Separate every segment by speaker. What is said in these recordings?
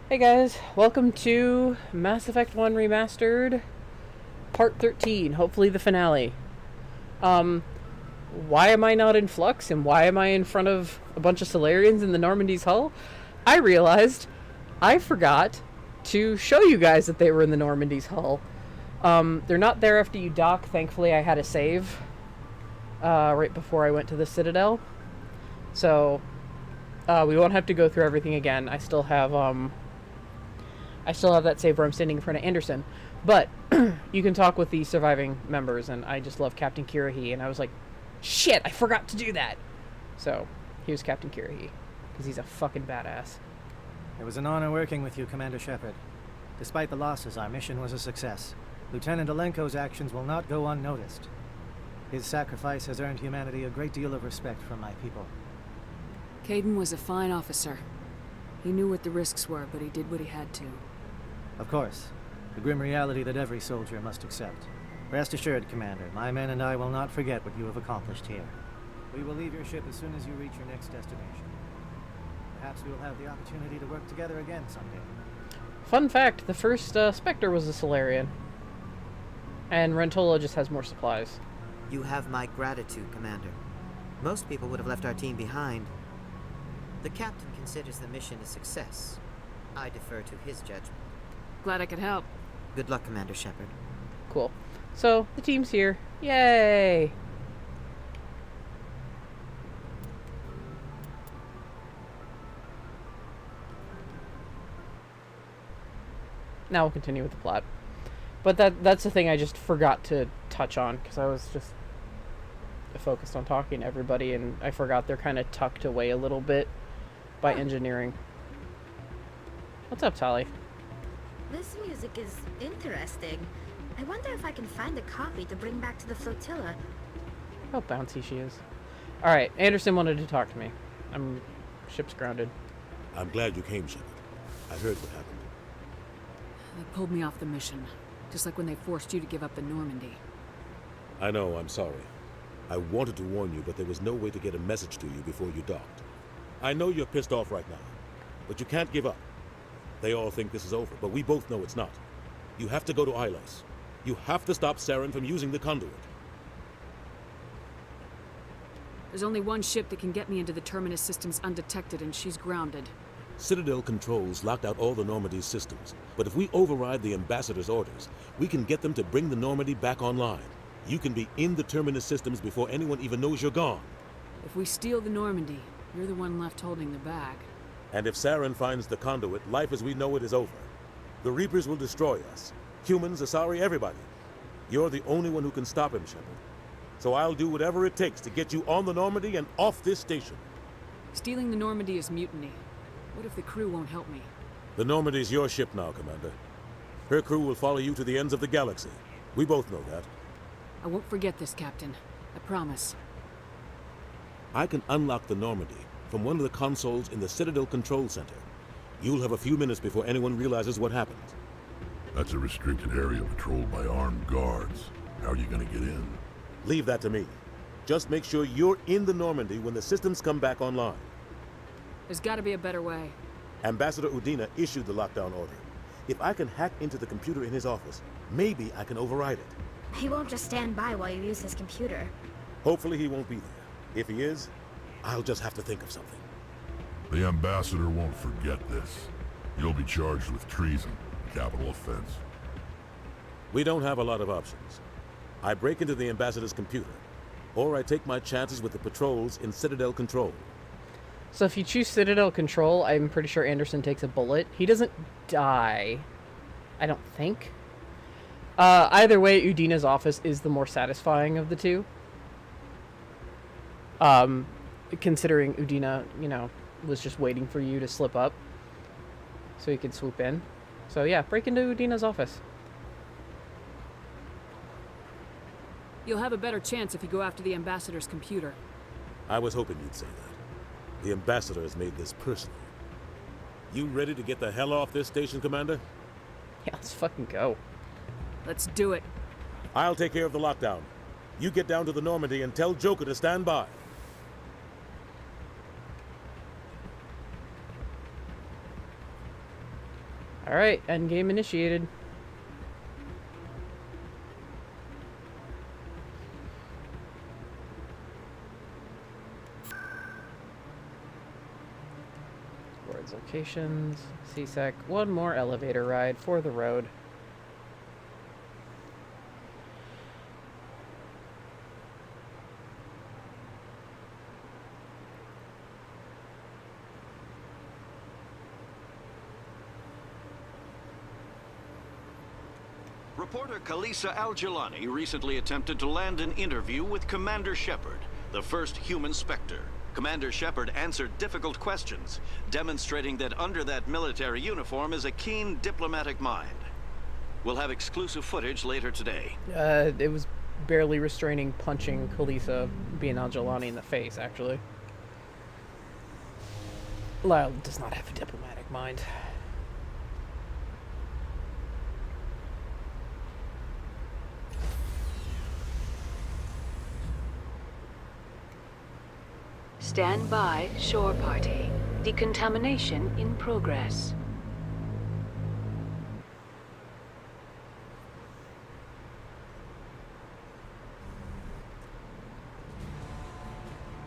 Speaker 1: Hey guys, welcome to Mass Effect 1 Remastered, Part 13, hopefully the finale. Um, why am I not in Flux and why am I in front of a bunch of Solarians in the Normandy's hull? I realized I forgot to show you guys that they were in the Normandy's hull. They're not there after you dock. Thankfully, I had a save right before I went to the Citadel. So, we won't have to go through everything again. I still have that save where I'm standing in front of Anderson. But you can talk with the surviving members, and I just love Captain Kirahi, and I was like, shit, I forgot to do that. So, here's Captain Kirahi, because he's a fucking badass.
Speaker 2: It was an honor working with you, Commander Shepard. Despite the losses, our mission was a success. Lieutenant Alenko's actions will not go unnoticed. His sacrifice has earned humanity a great deal of respect from my people.
Speaker 3: Caden was a fine officer. He knew what the risks were, but he did what he had to.
Speaker 2: Of course, the grim reality that every soldier must accept. Rest assured, Commander, my men and I will not forget what you have accomplished here. We will leave your ship as soon as you reach your next destination. Perhaps we will have the opportunity to work together again someday.
Speaker 1: Fun fact, the first Spectre was a Solarian. And Rentola just has more supplies.
Speaker 4: You have my gratitude, Commander. Most people would have left our team behind. The captain considers the mission a success. I defer to his judgment.
Speaker 3: Glad I could help.
Speaker 4: Good luck, Commander Shepard.
Speaker 1: Cool. So, the team's here. Yay! Now we'll continue with the plot. But that's the thing I just forgot to touch on, because I was just focused on talking to everybody, and I forgot they're kind of tucked away a little bit by engineering. What's up, Tali?
Speaker 5: This music is interesting. I wonder if I can find a copy to bring back to the flotilla.
Speaker 1: How bouncy she is. Alright, Anderson wanted to talk to me. Ship's grounded.
Speaker 6: I'm glad you came, Shepard. I heard what happened.
Speaker 3: They pulled me off the mission, just like when they forced you to give up the Normandy.
Speaker 6: I know, I'm sorry. I wanted to warn you, but there was no way to get a message to you before you docked. I know you're pissed off right now, but you can't give up. They all think this is over, but we both know it's not. You have to go to Ilos. You have to stop Saren from using the Conduit.
Speaker 3: There's only one ship that can get me into the Terminus systems undetected, and she's grounded.
Speaker 6: Citadel controls locked out all the Normandy's systems, but if we override the Ambassador's orders, we can get them to bring the Normandy back online. You can be in the Terminus systems before anyone even knows you're gone.
Speaker 3: If we steal the Normandy, you're the one left holding the bag.
Speaker 6: And if Saren finds the Conduit, life as we know it is over. The Reapers will destroy us. Humans, Asari, everybody. You're the only one who can stop him, Shepard. So I'll do whatever it takes to get you on the Normandy and off this station.
Speaker 3: Stealing the Normandy is mutiny. What if the crew won't help me?
Speaker 6: The Normandy's your ship now, Commander. Her crew will follow you to the ends of the galaxy. We both know that.
Speaker 3: I won't forget this, Captain. I promise.
Speaker 6: I can unlock the Normandy from one of the consoles in the Citadel Control Center. You'll have a few minutes before anyone realizes what happened.
Speaker 7: That's a restricted area patrolled by armed guards. How are you gonna get in?
Speaker 6: Leave that to me. Just make sure you're in the Normandy when the systems come back online.
Speaker 3: There's gotta be a better way.
Speaker 6: Ambassador Udina issued the lockdown order. If I can hack into the computer in his office, maybe I can override it.
Speaker 5: He won't just stand by while you use his computer.
Speaker 6: Hopefully he won't be there. If he is, I'll just have to think of something.
Speaker 7: The Ambassador won't forget this. You'll be charged with treason, capital offense.
Speaker 6: We don't have a lot of options. I break into the Ambassador's computer, or I take my chances with the patrols in Citadel Control.
Speaker 1: So if you choose Citadel Control, I'm pretty sure Anderson takes a bullet. He doesn't die. I don't think. Either way, Udina's office is the more satisfying of the two. Considering Udina, was just waiting for you to slip up so he could swoop in. So yeah, break into Udina's office.
Speaker 3: You'll have a better chance if you go after the Ambassador's computer.
Speaker 6: I was hoping you'd say that. The Ambassador has made this personal. You ready to get the hell off this station, Commander?
Speaker 1: Yeah, let's fucking go.
Speaker 3: Let's do it.
Speaker 6: I'll take care of the lockdown. You get down to the Normandy and tell Joker to stand by.
Speaker 1: Alright, endgame initiated. Towards locations, CSEC, one more elevator ride for the road.
Speaker 8: Reporter Kalisa Al-Jilani recently attempted to land an interview with Commander Shepard, the first human Spectre. Commander Shepard answered difficult questions, demonstrating that under that military uniform is a keen diplomatic mind. We'll have exclusive footage later today.
Speaker 1: It was barely restraining punching Kalisa being Al-Jilani in the face, actually. Lyle does not have a diplomatic mind.
Speaker 3: Stand by, shore party. Decontamination in progress.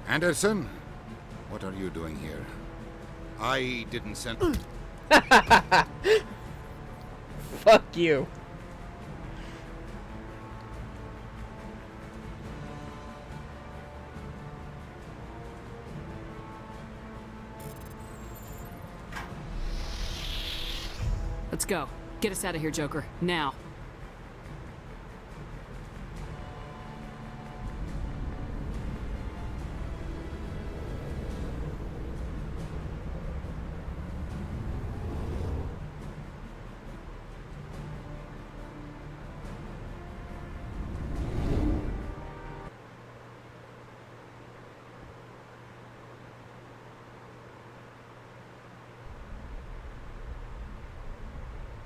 Speaker 9: Anderson, what are you doing here? I didn't send...
Speaker 1: Fuck you.
Speaker 3: Let's go. Get us out of here, Joker. Now.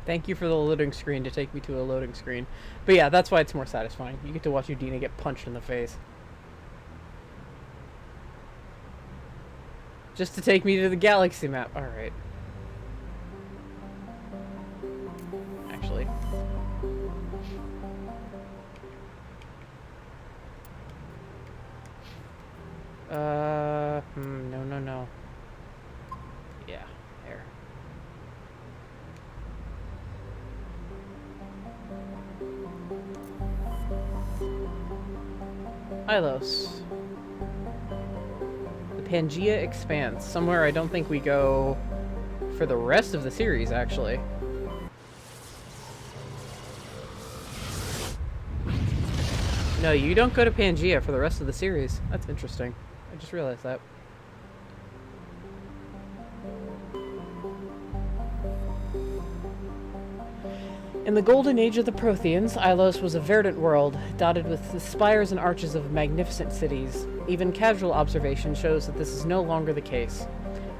Speaker 1: Thank you for the loading screen to take me to a loading screen. But yeah, that's why it's more satisfying. You get to watch Udina get punched in the face. Just to take me to the galaxy map. Alright. Actually. No. Yeah, there. Ilos. The Pangea Expanse. Somewhere I don't think we go for the rest of the series, actually. No, you don't go to Pangea for the rest of the series. That's interesting. I just realized that. In the golden age of the Protheans, Ilos was a verdant world, dotted with the spires and arches of magnificent cities. Even casual observation shows that this is no longer the case.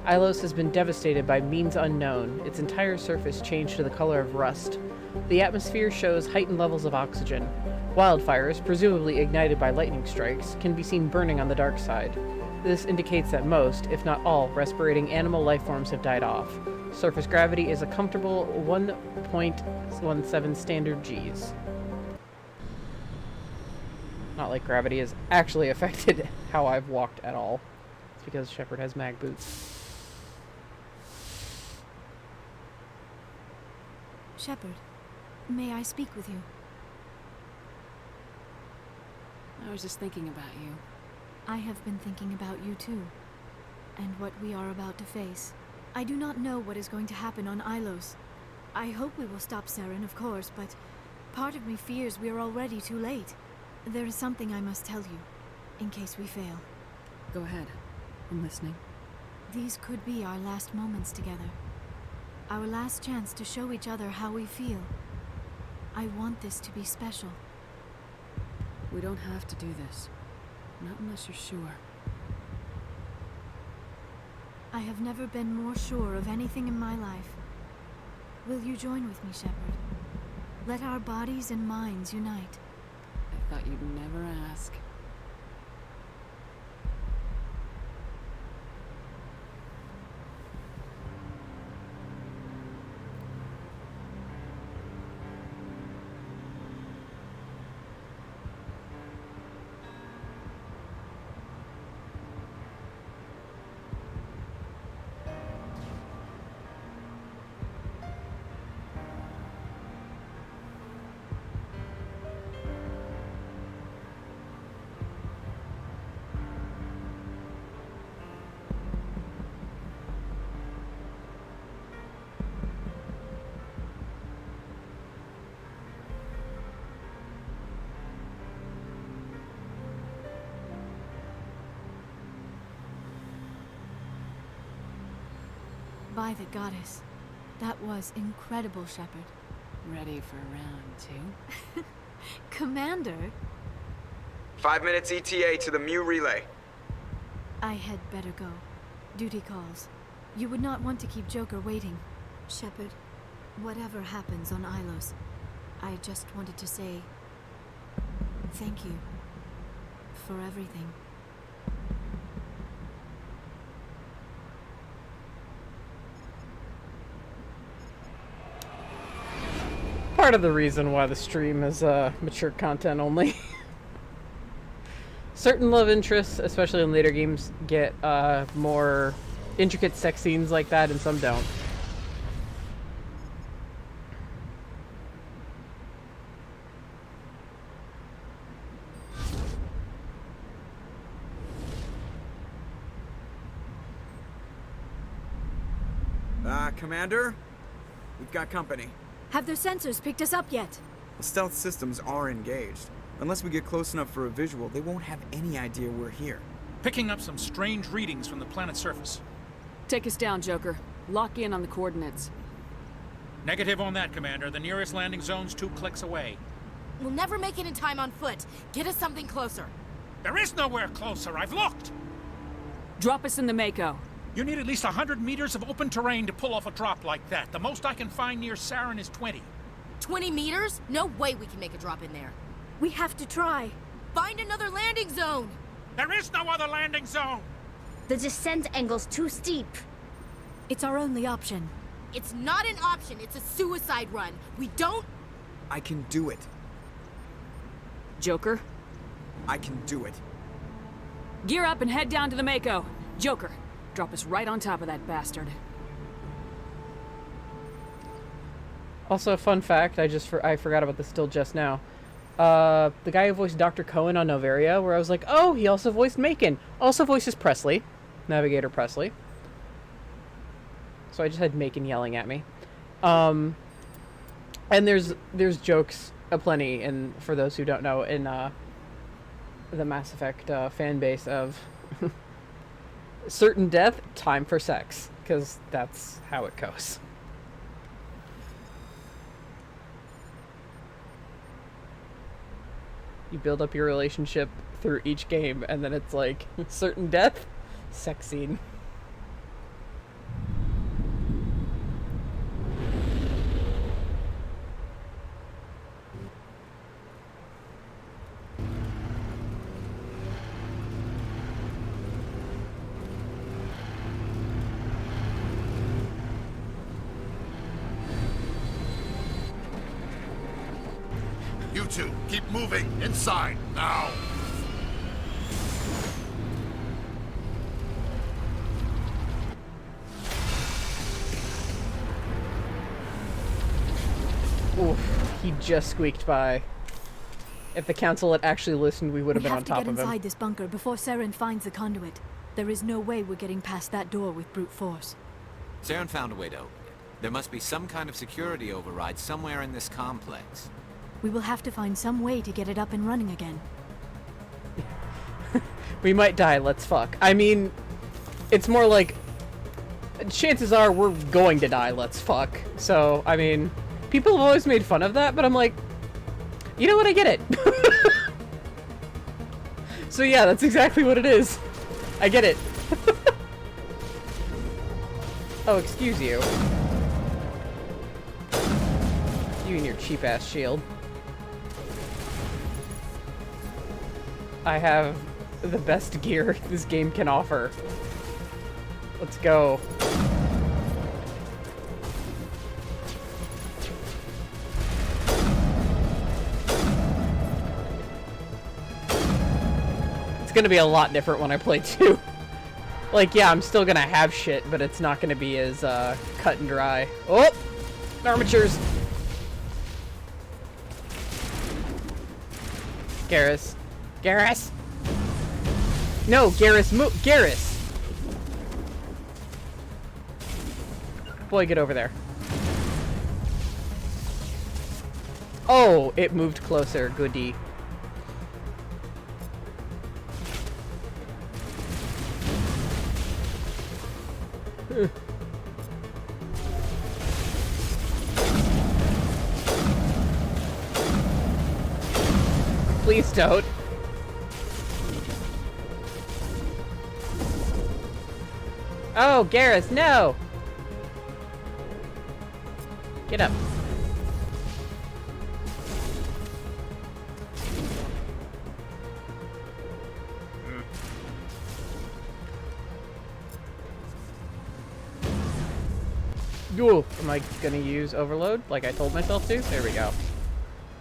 Speaker 1: Ilos has been devastated by means unknown, its entire surface changed to the color of rust. The atmosphere shows heightened levels of oxygen. Wildfires, presumably ignited by lightning strikes, can be seen burning on the dark side. This indicates that most, if not all, respirating animal life forms have died off. Surface gravity is a comfortable 1.17 standard Gs. Not like gravity has actually affected how I've walked at all. It's because Shepard has mag boots.
Speaker 10: Shepard, may I speak with you?
Speaker 3: I was just thinking about you.
Speaker 10: I have been thinking about you too, and what we are about to face. I do not know what is going to happen on Ilos. I hope we will stop Saren, of course, but part of me fears we are already too late. There is something I must tell you, in case we fail.
Speaker 3: Go ahead. I'm listening.
Speaker 10: These could be our last moments together. Our last chance to show each other how we feel. I want this to be special.
Speaker 3: We don't have to do this. Not unless you're sure.
Speaker 10: I have never been more sure of anything in my life. Will you join with me, Shepard? Let our bodies and minds unite.
Speaker 3: I thought you'd never ask.
Speaker 10: By the goddess. That was incredible, Shepard.
Speaker 3: Ready for round 2?
Speaker 10: Commander?
Speaker 11: 5 minutes ETA to the Mu relay.
Speaker 10: I had better go. Duty calls. You would not want to keep Joker waiting. Shepard, whatever happens on Ilos, I just wanted to say thank you for everything.
Speaker 1: Part of the reason why the stream is mature content only. Certain love interests, especially in later games, get more intricate sex scenes like that, and some don't.
Speaker 11: Commander? We've got company.
Speaker 10: Have their sensors picked us up yet?
Speaker 11: The stealth systems are engaged. Unless we get close enough for a visual, they won't have any idea we're here.
Speaker 12: Picking up some strange readings from the planet's surface.
Speaker 3: Take us down, Joker. Lock in on the coordinates.
Speaker 12: Negative on that, Commander. The nearest landing zone's 2 clicks away.
Speaker 13: We'll never make it in time on foot. Get us something closer.
Speaker 12: There is nowhere closer. I've looked.
Speaker 3: Drop us in the Mako.
Speaker 12: You need at least 100 meters of open terrain to pull off a drop like that. The most I can find near Saren is 20.
Speaker 13: 20 meters? No way we can make a drop in there.
Speaker 10: We have to try.
Speaker 13: Find another landing zone!
Speaker 12: There is no other landing zone!
Speaker 5: The descent angle's too steep.
Speaker 10: It's our only option.
Speaker 13: It's not an option, it's a suicide run. We don't...
Speaker 11: I can do it.
Speaker 3: Joker,
Speaker 11: I can do it.
Speaker 3: gear up and head down to the Mako. Joker, drop us right on top of that bastard.
Speaker 1: Also, fun fact, I forgot about this still just now. The guy who voiced Dr. Cohen on Novaria, where I was like, oh, he also voiced Macon. Also voices Presley. Navigator Presley. So I just had Macon yelling at me. And there's jokes aplenty, and for those who don't know, in the Mass Effect fan base of certain death, time for sex. Because that's how it goes. You build up your relationship through each game, and then it's like, certain death, sex scene.
Speaker 7: You two, keep moving. Inside, now!
Speaker 1: Oof, he just squeaked by. If the council had actually listened, we would have been on top of him.
Speaker 10: We have to get inside this bunker before Saren finds the conduit. There is no way we're getting past that door with brute force.
Speaker 14: Saren found a way to open it. There must be some kind of security override somewhere in this complex.
Speaker 10: We will have to find some way to get it up and running again.
Speaker 1: We might die, let's fuck. I mean, it's more like, chances are we're going to die, let's fuck. So, I mean, people have always made fun of that, but I'm like, you know what, I get it. So yeah, that's exactly what it is. I get it. Oh, excuse you. You and your cheap-ass shield. I have the best gear this game can offer. Let's go. It's gonna be a lot different when I play 2. Like, yeah, I'm still gonna have shit, but it's not gonna be as cut and dry. Oh! Armatures! Garrus. Garrus! No, Garrus, move! Garrus! Boy, get over there. Oh, it moved closer. Goodie. Please don't. Oh, Garrus, no! Get up. Ooh, am I gonna use overload like I told myself to? There we go.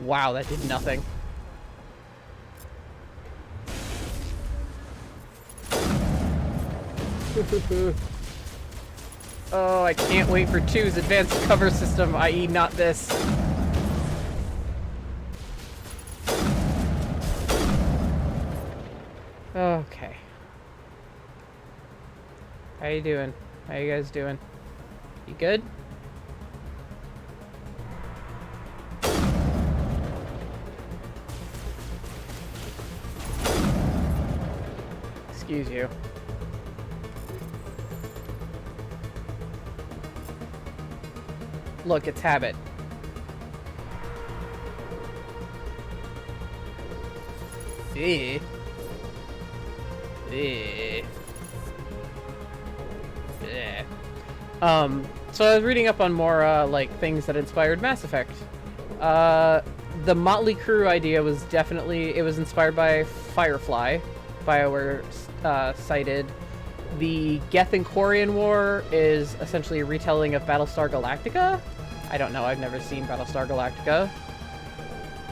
Speaker 1: Wow, that did nothing. Oh, I can't wait for 2's advanced cover system, i.e. not this. Okay. How you doing? How you guys doing? You good? Excuse you. Look, it's habit. Eh. Eh. Eh. So I was reading up on more, like, things that inspired Mass Effect. The Motley Crew idea was definitely, it was inspired by Firefly. BioWare, cited. The Geth and Quarian War is essentially a retelling of Battlestar Galactica. I don't know, I've never seen Battlestar Galactica.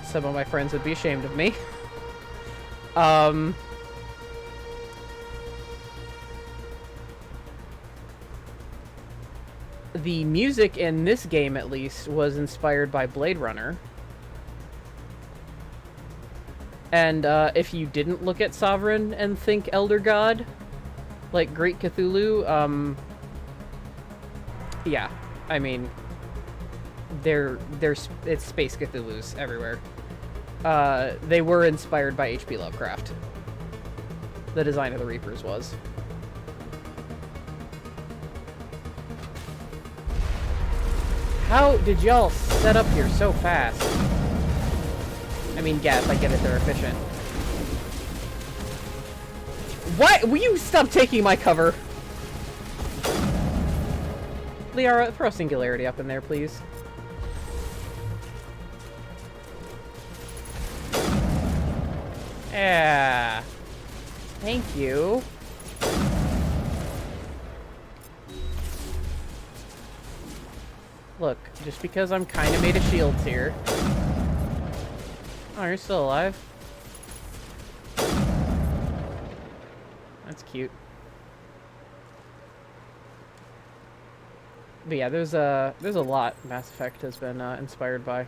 Speaker 1: Some of my friends would be ashamed of me. The music in this game, at least, was inspired by Blade Runner. And if you didn't look at Sovereign and think Elder God, like Great Cthulhu, yeah, I mean, it's Space Cthulhu's everywhere. They were inspired by H.P. Lovecraft. The design of the Reapers was. How did y'all set up here so fast? I mean, yeah, if I get it, they're efficient. What? Will you stop taking my cover? Liara, throw Singularity up in there, please. Yeah. Thank you. Look, just because I'm kind of made of shields here. Oh, you're still alive? That's cute. But yeah, there's a lot Mass Effect has been inspired by.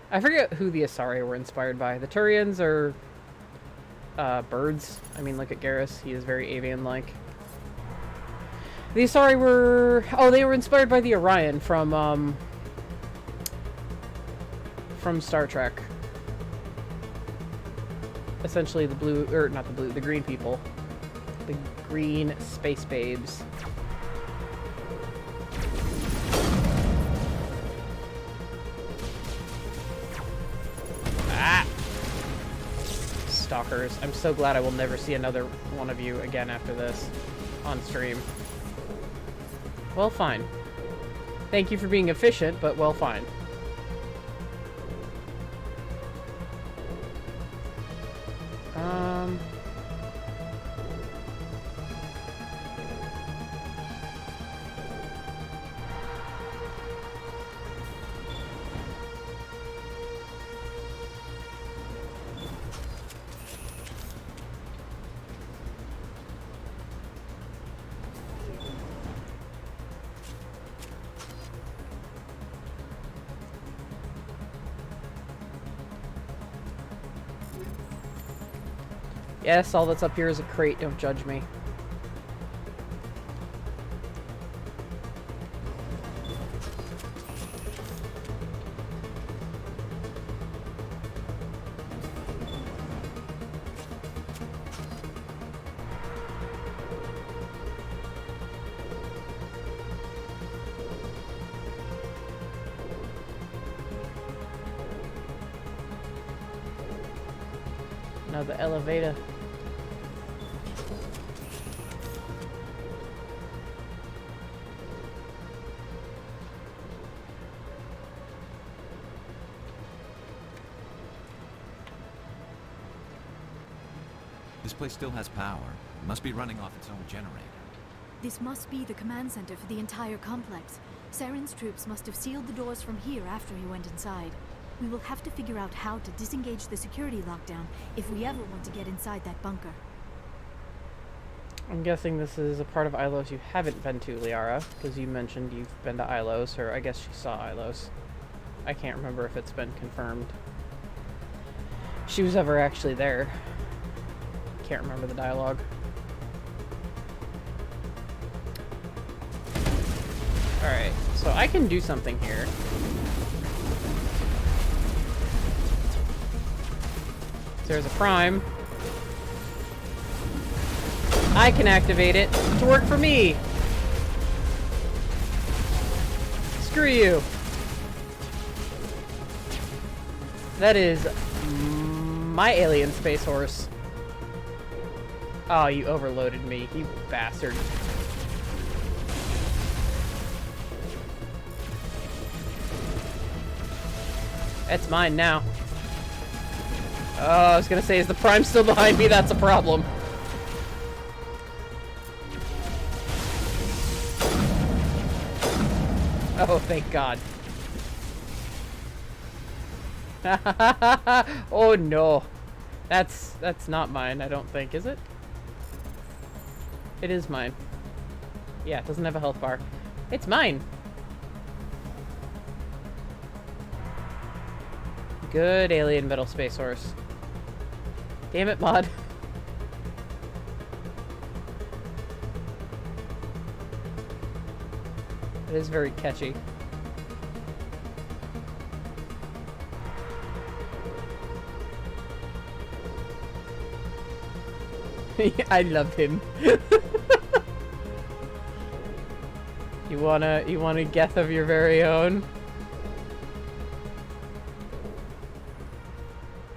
Speaker 1: I forget who the Asari were inspired by. The Turians are birds. I mean, look at Garrus. He is very avian-like. The Asari were... Oh, they were inspired by the Orion from Star Trek. Essentially the blue... Or, not the blue, the green people. The green space babes. Ah! Stalkers. I'm so glad I will never see another one of you again after this on stream. Well, fine. Thank you for being efficient, but well, fine. Yes, all that's up here is a crate, don't judge me. Now the elevator.
Speaker 14: This place still has power. It must be running off its own generator.
Speaker 10: This must be the command center for the entire complex. Saren's troops must have sealed the doors from here after he went inside. We will have to figure out how to disengage the security lockdown if we ever want to get inside that bunker.
Speaker 1: I'm guessing this is a part of Ilos you haven't been to, Liara, because you mentioned you've been to Ilos, or I guess she saw Ilos. I can't remember if it's been confirmed she was ever actually there. Can't remember the dialogue. Alright, so I can do something here. There's a prime. I can activate it to work for me. Screw you. That is my alien space horse. Oh, you overloaded me, you bastard. That's mine now. Oh, I was gonna say, is the prime still behind me? That's a problem. Oh, thank God. Oh no. That's not mine, I don't think, is it? It is mine. Yeah, it doesn't have a health bar. It's mine. Good alien metal space horse. Damn it, mod. It is very catchy. I love him. You want a Geth of your very own?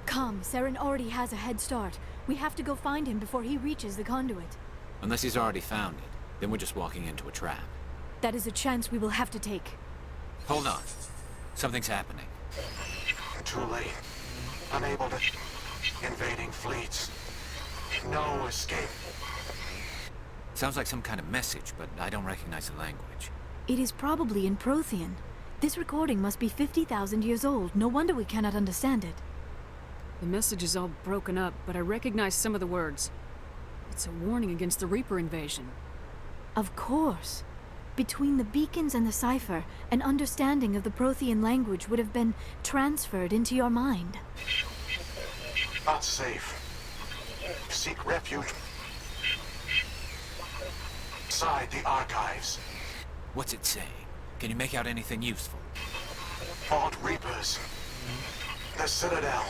Speaker 10: Come, Saren already has a head start. We have to go find him before he reaches the conduit.
Speaker 14: Unless he's already found it, then we're just walking into a trap.
Speaker 10: That is a chance we will have to take.
Speaker 14: Hold on. Something's happening.
Speaker 15: Too late. Unable to... Invading fleets. No escape.
Speaker 14: Sounds like some kind of message, but I don't recognize the language.
Speaker 10: It is probably in Prothean. This recording must be 50,000 years old. No wonder we cannot understand it.
Speaker 3: The message is all broken up, but I recognize some of the words. It's a warning against the Reaper invasion.
Speaker 10: Of course. Between the beacons and the cipher, an understanding of the Prothean language would have been transferred into your mind.
Speaker 15: Not safe. Seek refuge inside the archives.
Speaker 14: What's it saying? Can you make out anything useful?
Speaker 15: Fought Reapers. The Citadel.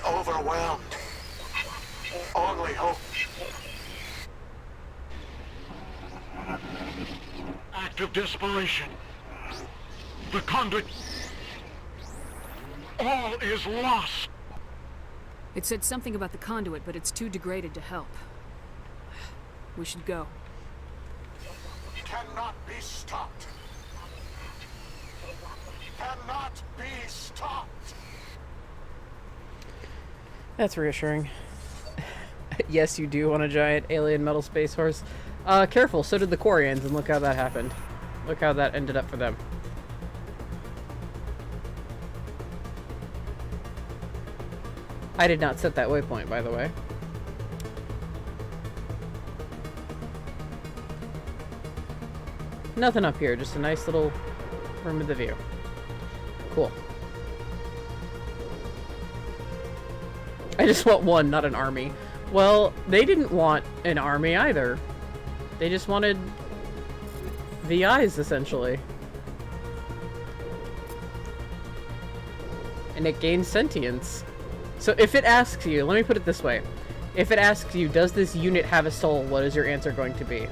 Speaker 15: Overwhelmed. Only hope. Act of desperation. The Conduit. All is lost.
Speaker 3: It said something about the Conduit, but it's too degraded to help. We should go.
Speaker 15: Cannot be stopped. Cannot be stopped.
Speaker 1: That's reassuring. Yes, you do want a giant alien metal space horse. Careful, so did the Quarians, and look how that happened. Look how that ended up for them. I did not set that waypoint, by the way. Nothing up here, just a nice little room with the view. Cool. I just want one, not an army. Well, they didn't want an army either. They just wanted the eyes, essentially. And it gains sentience. So if it asks you, let me put it this way. If it asks you, does this unit have a soul, what is your answer going to be?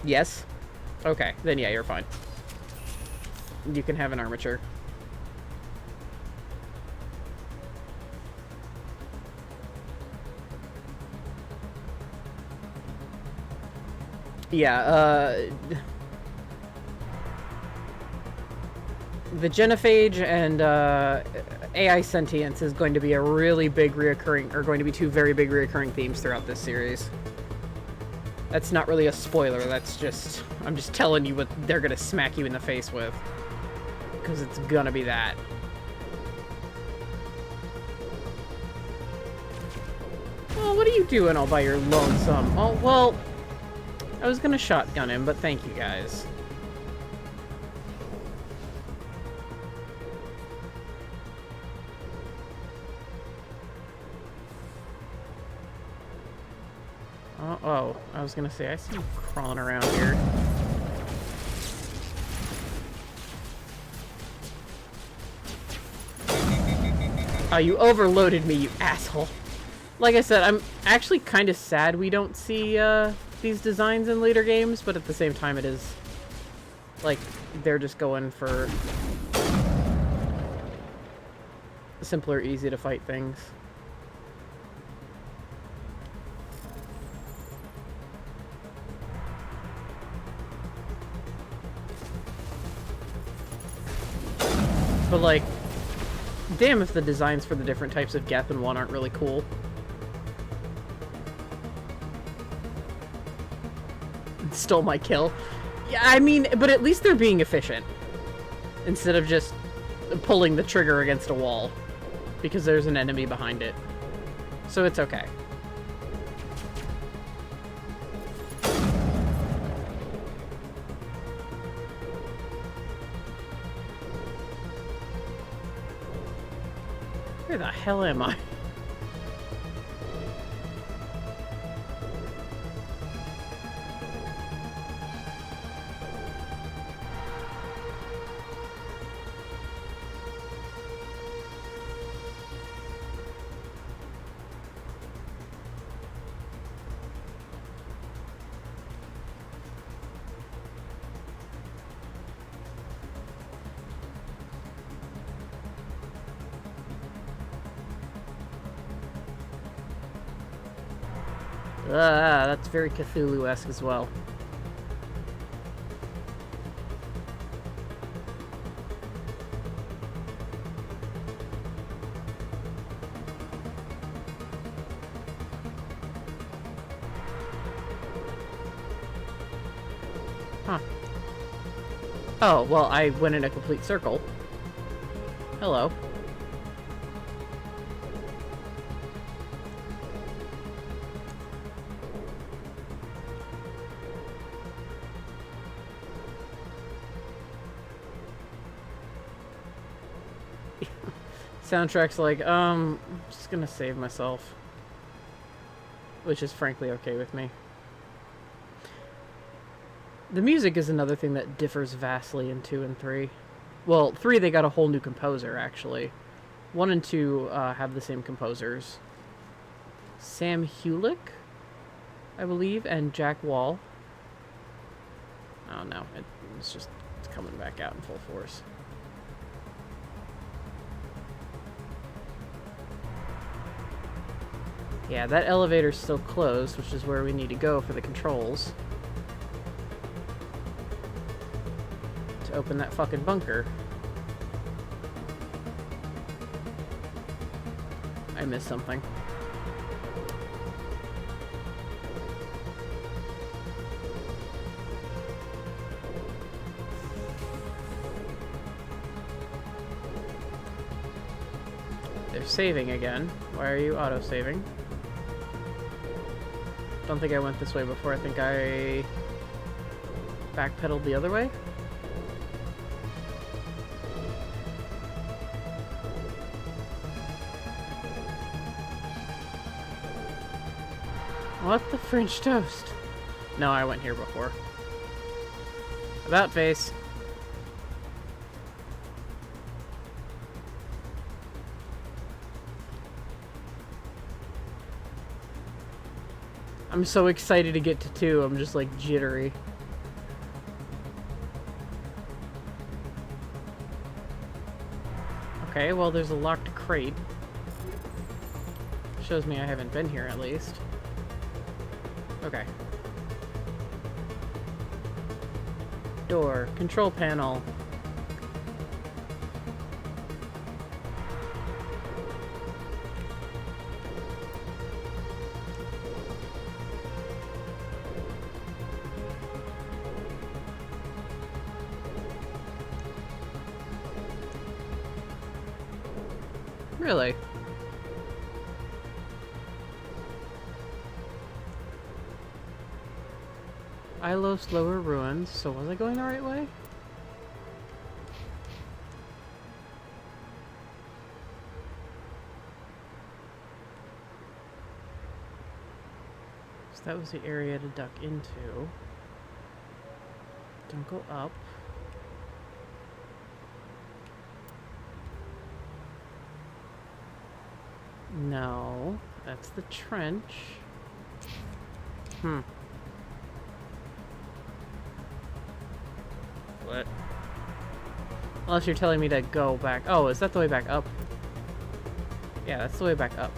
Speaker 1: Yes? Okay, then yeah, you're fine. You can have an armature. Yeah, the genophage and AI sentience is going to be a really big reoccurring, or going to be two very big reoccurring themes throughout this series. That's not really a spoiler, that's just, I'm just telling you what they're gonna smack you in the face with. Because it's gonna be that. Oh, what are you doing all by your lonesome? Oh, well, I was gonna shotgun him, but thank you guys. Oh, I was gonna say, I see you crawling around here. Oh, you overloaded me, you asshole. Like I said, I'm actually kind of sad we don't see these designs in later games, but at the same time it is, like, they're just going for simpler, easy to fight things. But, like, damn if the designs for the different types of Geth in 1 aren't really cool. Stole my kill. Yeah, I mean, but at least they're being efficient. Instead of just pulling the trigger against a wall. Because there's an enemy behind it. So it's okay. Where the hell am I? That's very Cthulhu-esque as well. Huh. Oh, well, I went in a complete circle. Hello. Soundtrack's like, I'm just gonna save myself. Which is frankly okay with me. The music is another thing that differs vastly in 2 and 3. Well, 3 they got a whole new composer, actually. 1 and 2 have the same composers. Sam Hulick, I believe, and Jack Wall. Oh no, it's just coming back out in full force. Yeah, that elevator's still closed, which is where we need to go for the controls. To open that fucking bunker. I missed something. They're saving again. Why are you auto-saving? Don't think I went this way before. I think I backpedaled the other way. What the French toast? No, I went here before. About face. I'm so excited to get to 2, I'm just like jittery. Okay, well, there's a locked crate. Shows me I haven't been here, at least. Okay. Door. Control panel. Really? Ilos Lower Ruins. So was I going the right way? So that was the area to duck into. Don't go up. No, that's the trench. What? Unless you're telling me to go back. Oh, is that the way back up? Yeah, that's the way back up.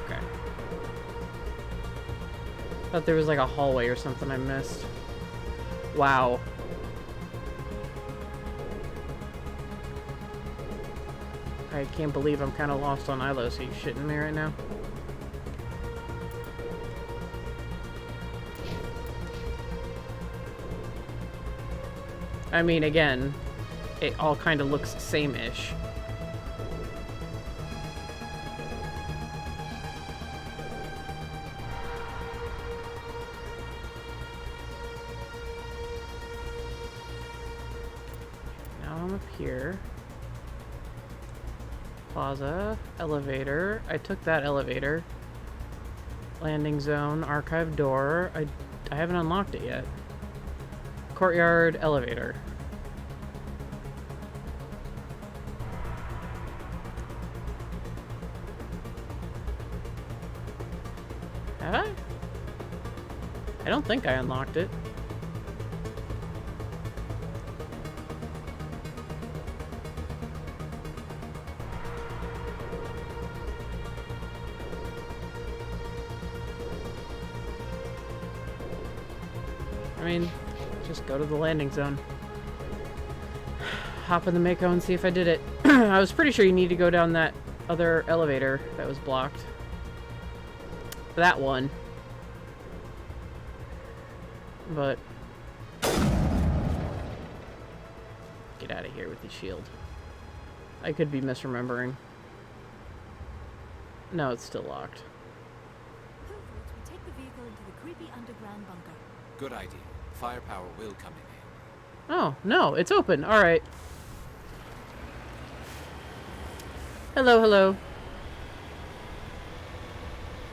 Speaker 1: Okay. Thought there was like a hallway or something I missed. Wow. I can't believe I'm kind of lost on Ilos. Are you shitting me right now? I mean, again, it all kind of looks same-ish. Now I'm up here. Plaza, elevator. I took that elevator. Landing zone, archive door. I haven't unlocked it yet. Courtyard, elevator. Have I? I don't think I unlocked it. I mean, just go to the landing zone. Hop in the Mako and see if I did it. I was pretty sure you need to go down that other elevator that was blocked. That one. But get out of here with the shield. I could be misremembering. No, it's still locked.
Speaker 10: Hopefully, we take the vehicle into the creepy underground bunker.
Speaker 14: Good idea. Firepower will come in handy.
Speaker 1: Oh, no, it's open. All right. Hello, hello.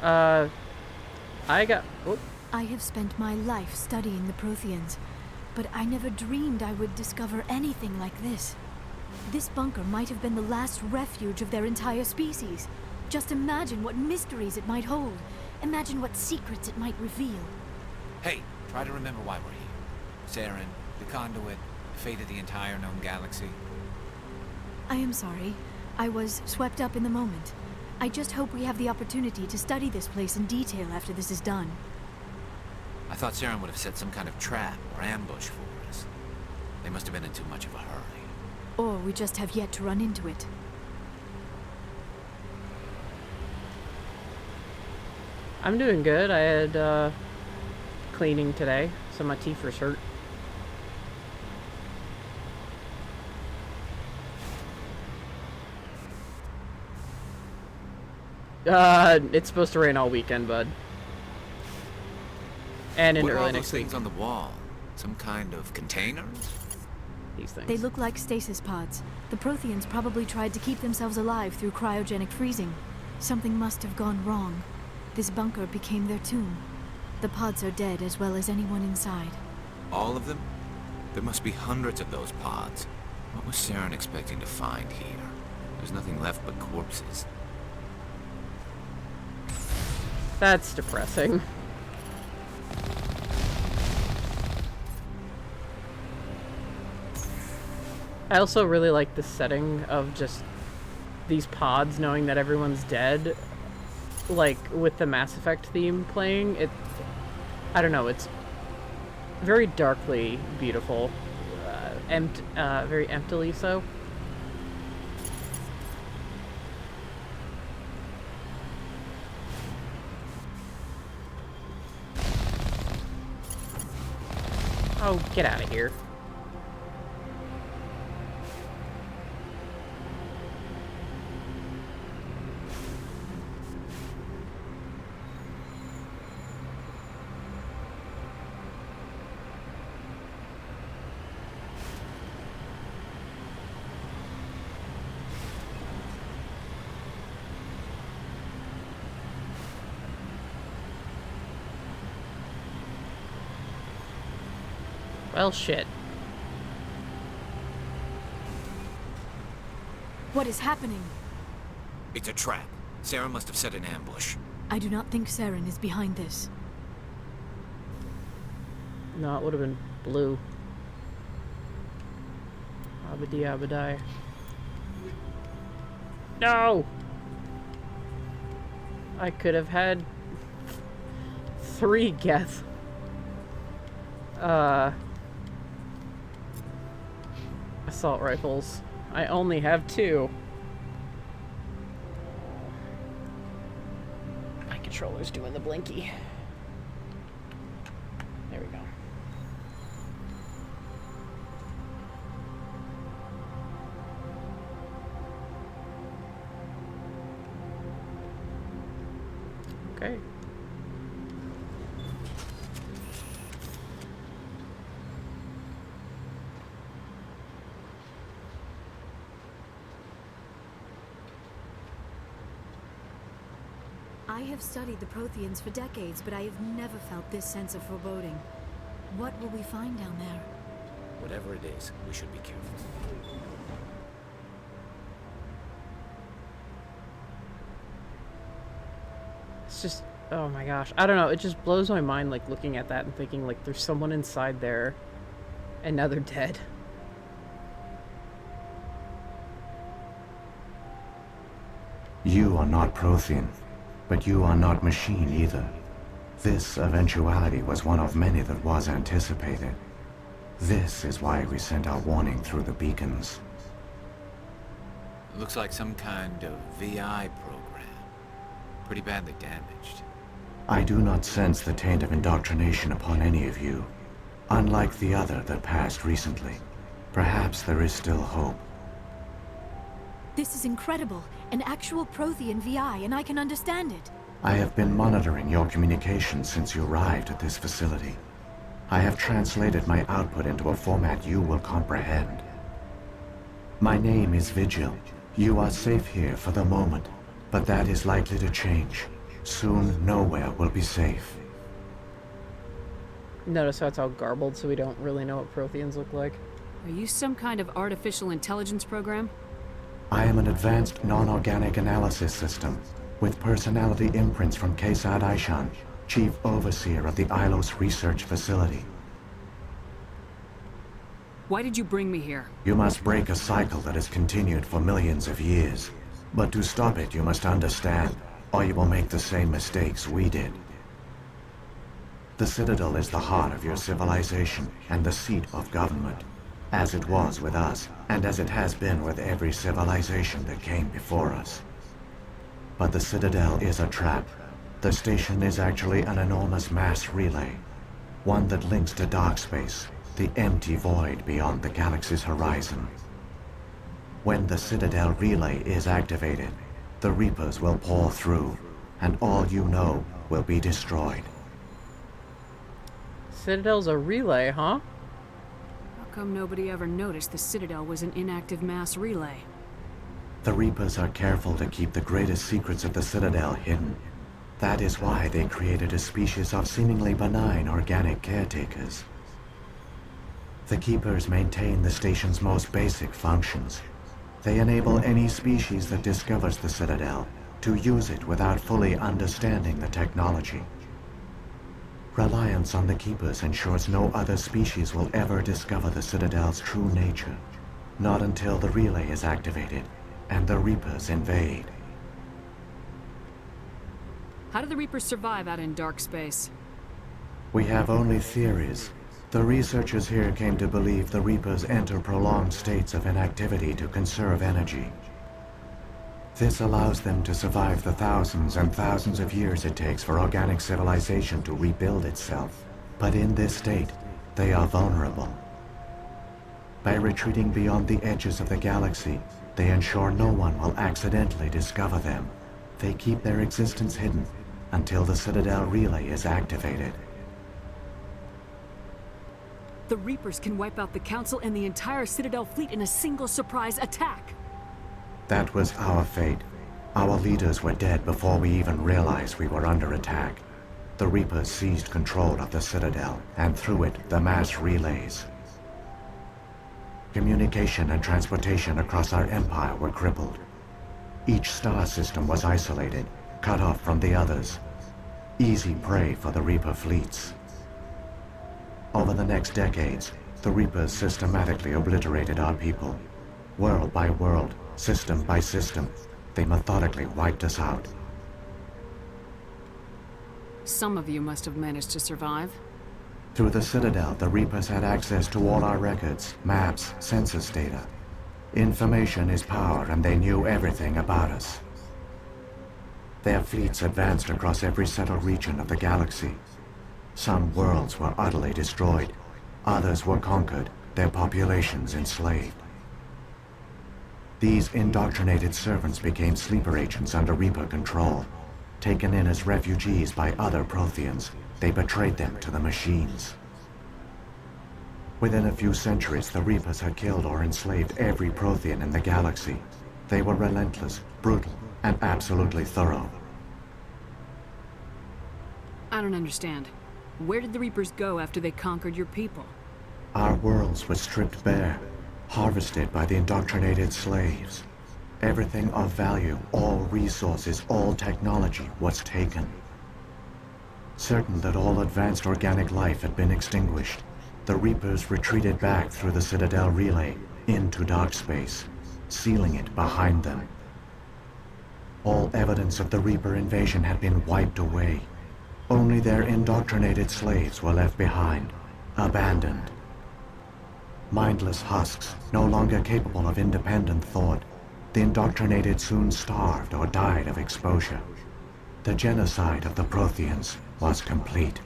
Speaker 1: I got... Oh.
Speaker 10: I have spent my life studying the Protheans, but I never dreamed I would discover anything like this. This bunker might have been the last refuge of their entire species. Just imagine what mysteries it might hold. Imagine what secrets it might reveal.
Speaker 14: Hey, try to remember why we're here. Saren, the Conduit, the fate of the entire known galaxy.
Speaker 10: I am sorry. I was swept up in the moment. I just hope we have the opportunity to study this place in detail after this is done.
Speaker 14: I thought Saren would have set some kind of trap or ambush for us. They must have been in too much of a hurry.
Speaker 10: Or we just have yet to run into it.
Speaker 1: I'm doing good. I had cleaning today, so my teeth are hurt. It's supposed to rain all weekend, bud. And into
Speaker 14: What are
Speaker 1: early
Speaker 14: all
Speaker 1: next
Speaker 14: those
Speaker 1: week.
Speaker 14: things on the wall? Some kind of containers?
Speaker 1: These things.
Speaker 10: They look like stasis pods. The Protheans probably tried to keep themselves alive through cryogenic freezing. Something must have gone wrong. This bunker became their tomb. The pods are dead as well as anyone inside.
Speaker 14: All of them? There must be hundreds of those pods. What was Saren expecting to find here? There's nothing left but corpses.
Speaker 1: That's depressing. I also really like the setting of just these pods, knowing that everyone's dead. Like, with the Mass Effect theme playing, I don't know, it's very darkly beautiful. Very emptily so. Oh, get out of here. Well, shit.
Speaker 10: What is happening?
Speaker 14: It's a trap. Sarah must have set an ambush.
Speaker 10: I do not think Saren is behind this.
Speaker 1: No, it would have been blue. Abadi abadai. No! I could have had 3 guess. Assault rifles. I only have 2. My controller's doing the blinky. There we go. Okay.
Speaker 10: I have studied the Protheans for decades, but I have never felt this sense of foreboding. What will we find down there?
Speaker 14: Whatever it is, we should be careful.
Speaker 1: It's just, oh my gosh. I don't know, it just blows my mind, like, looking at that and thinking, like, there's someone inside there, and now they're dead.
Speaker 16: You are not Prothean, but you are not machine either. This eventuality was one of many that was anticipated. This is why we sent our warning through the beacons.
Speaker 14: Looks like some kind of VI program. Pretty badly damaged.
Speaker 16: I do not sense the taint of indoctrination upon any of you. Unlike the other that passed recently. Perhaps there is still hope.
Speaker 10: This is incredible. An actual Prothean VI, and I can understand it.
Speaker 16: I have been monitoring your communications since you arrived at this facility. I have translated my output into a format you will comprehend. My name is Vigil. You are safe here for the moment, but that is likely to change. Soon, nowhere will be safe.
Speaker 1: Notice how it's all garbled, so we don't really know what Protheans look like.
Speaker 3: Are you some kind of artificial intelligence program?
Speaker 16: I am an advanced non-organic analysis system, with personality imprints from Kesad Aishan, Chief Overseer of the Ilos Research Facility.
Speaker 3: Why did you bring me here?
Speaker 16: You must break a cycle that has continued for millions of years. But to stop it, you must understand, or you will make the same mistakes we did. The Citadel is the heart of your civilization and the seat of government, as it was with us, and as it has been with every civilization that came before us. But the Citadel is a trap. The station is actually an enormous mass relay, one that links to dark space, the empty void beyond the galaxy's horizon. When the Citadel relay is activated, the Reapers will pour through, and all you know will be destroyed.
Speaker 1: Citadel's a relay, huh?
Speaker 3: How come nobody ever noticed the Citadel was an inactive mass relay?
Speaker 16: The Reapers are careful to keep the greatest secrets of the Citadel hidden. That is why they created a species of seemingly benign organic caretakers. The Keepers maintain the station's most basic functions. They enable any species that discovers the Citadel to use it without fully understanding the technology. Reliance on the Keepers ensures no other species will ever discover the Citadel's true nature. Not until the relay is activated, and the Reapers invade.
Speaker 3: How do the Reapers survive out in dark space?
Speaker 16: We have only theories. The researchers here came to believe the Reapers enter prolonged states of inactivity to conserve energy. This allows them to survive the thousands and thousands of years it takes for organic civilization to rebuild itself. But in this state, they are vulnerable. By retreating beyond the edges of the galaxy, they ensure no one will accidentally discover them. They keep their existence hidden until the Citadel relay is activated.
Speaker 3: The Reapers can wipe out the Council and the entire Citadel fleet in a single surprise attack.
Speaker 16: That was our fate. Our leaders were dead before we even realized we were under attack. The Reapers seized control of the Citadel, and through it, the mass relays. Communication and transportation across our empire were crippled. Each star system was isolated, cut off from the others. Easy prey for the Reaper fleets. Over the next decades, the Reapers systematically obliterated our people. World by world, system by system, they methodically wiped us out.
Speaker 3: Some of you must have managed to survive.
Speaker 16: Through the Citadel, the Reapers had access to all our records, maps, census data. Information is power, and they knew everything about us. Their fleets advanced across every settled region of the galaxy. Some worlds were utterly destroyed. Others were conquered, their populations enslaved. These indoctrinated servants became sleeper agents under Reaper control. Taken in as refugees by other Protheans, they betrayed them to the machines. Within a few centuries, the Reapers had killed or enslaved every Prothean in the galaxy. They were relentless, brutal, and absolutely thorough.
Speaker 3: I don't understand. Where did the Reapers go after they conquered your people?
Speaker 16: Our worlds were stripped bare, harvested by the indoctrinated slaves. Everything of value, all resources, all technology was taken. Certain that all advanced organic life had been extinguished, the Reapers retreated back through the Citadel relay into dark space, sealing it behind them. All evidence of the Reaper invasion had been wiped away. Only their indoctrinated slaves were left behind, abandoned. Mindless husks, no longer capable of independent thought, the indoctrinated soon starved or died of exposure. The genocide of the Protheans was complete.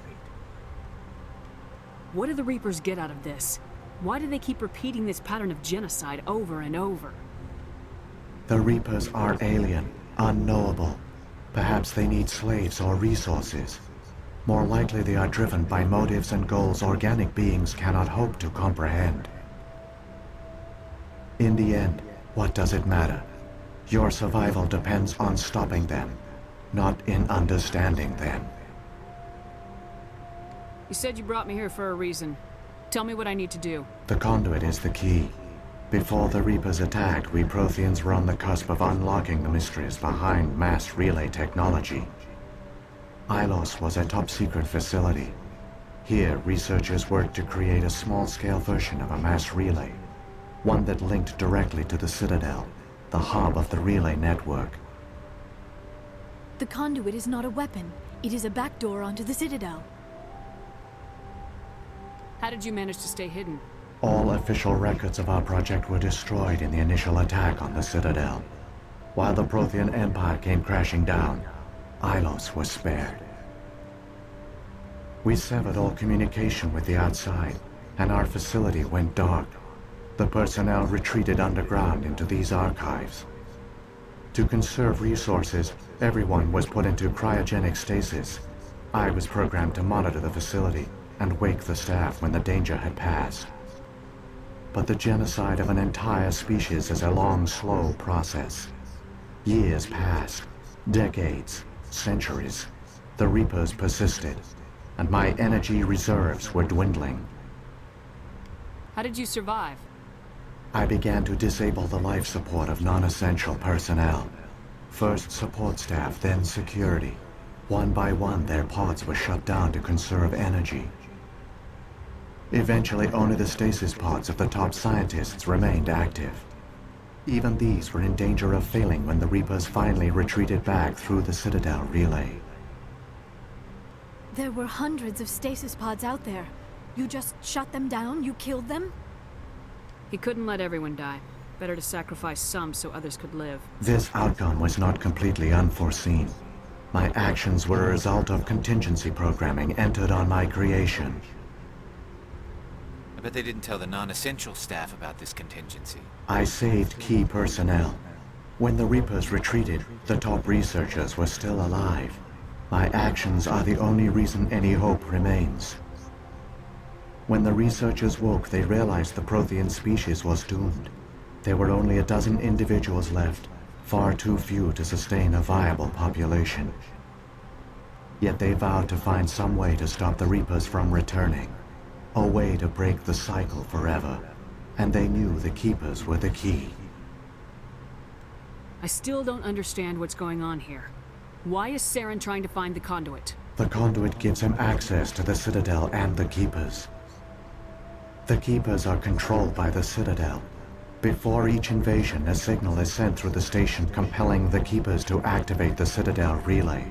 Speaker 3: What do the Reapers get out of this? Why do they keep repeating this pattern of genocide over and over?
Speaker 16: The Reapers are alien, unknowable. Perhaps they need slaves or resources. More likely they are driven by motives and goals organic beings cannot hope to comprehend. In the end, what does it matter? Your survival depends on stopping them, not in understanding them.
Speaker 3: You said you brought me here for a reason. Tell me what I need to do.
Speaker 16: The Conduit is the key. Before the Reapers attacked, we Protheans were on the cusp of unlocking the mysteries behind mass relay technology. Ilos was a top-secret facility. Here, researchers worked to create a small-scale version of a mass relay, one that linked directly to the Citadel, the hub of the relay network.
Speaker 10: The Conduit is not a weapon. It is a backdoor onto the Citadel.
Speaker 3: How did you manage to stay hidden?
Speaker 16: All official records of our project were destroyed in the initial attack on the Citadel. While the Prothean Empire came crashing down, Ilos was spared. We severed all communication with the outside, and our facility went dark. The personnel retreated underground into these archives. To conserve resources, everyone was put into cryogenic stasis. I was programmed to monitor the facility and wake the staff when the danger had passed. But the genocide of an entire species is a long, slow process. Years passed, decades, centuries. The Reapers persisted, and my energy reserves were dwindling.
Speaker 3: How did you survive?
Speaker 16: I began to disable the life support of non-essential personnel. First support staff, then security. One by one, their pods were shut down to conserve energy. Eventually, only the stasis pods of the top scientists remained active. Even these were in danger of failing when the Reapers finally retreated back through the Citadel relay.
Speaker 10: There were hundreds of stasis pods out there. You just shut them down? You killed them?
Speaker 3: He couldn't let everyone die. Better to sacrifice some so others could live.
Speaker 16: This outcome was not completely unforeseen. My actions were a result of contingency programming entered on my creation.
Speaker 14: I bet they didn't tell the non-essential staff about this contingency.
Speaker 16: I saved key personnel. When the Reapers retreated, the top researchers were still alive. My actions are the only reason any hope remains. When the researchers woke, they realized the Prothean species was doomed. There were only a dozen individuals left, far too few to sustain a viable population. Yet they vowed to find some way to stop the Reapers from returning. A way to break the cycle forever. And they knew the Keepers were the key.
Speaker 3: I still don't understand what's going on here. Why is Saren trying to find the Conduit?
Speaker 16: The Conduit gives him access to the Citadel and the Keepers. The Keepers are controlled by the Citadel. Before each invasion, a signal is sent through the station compelling the Keepers to activate the Citadel relay.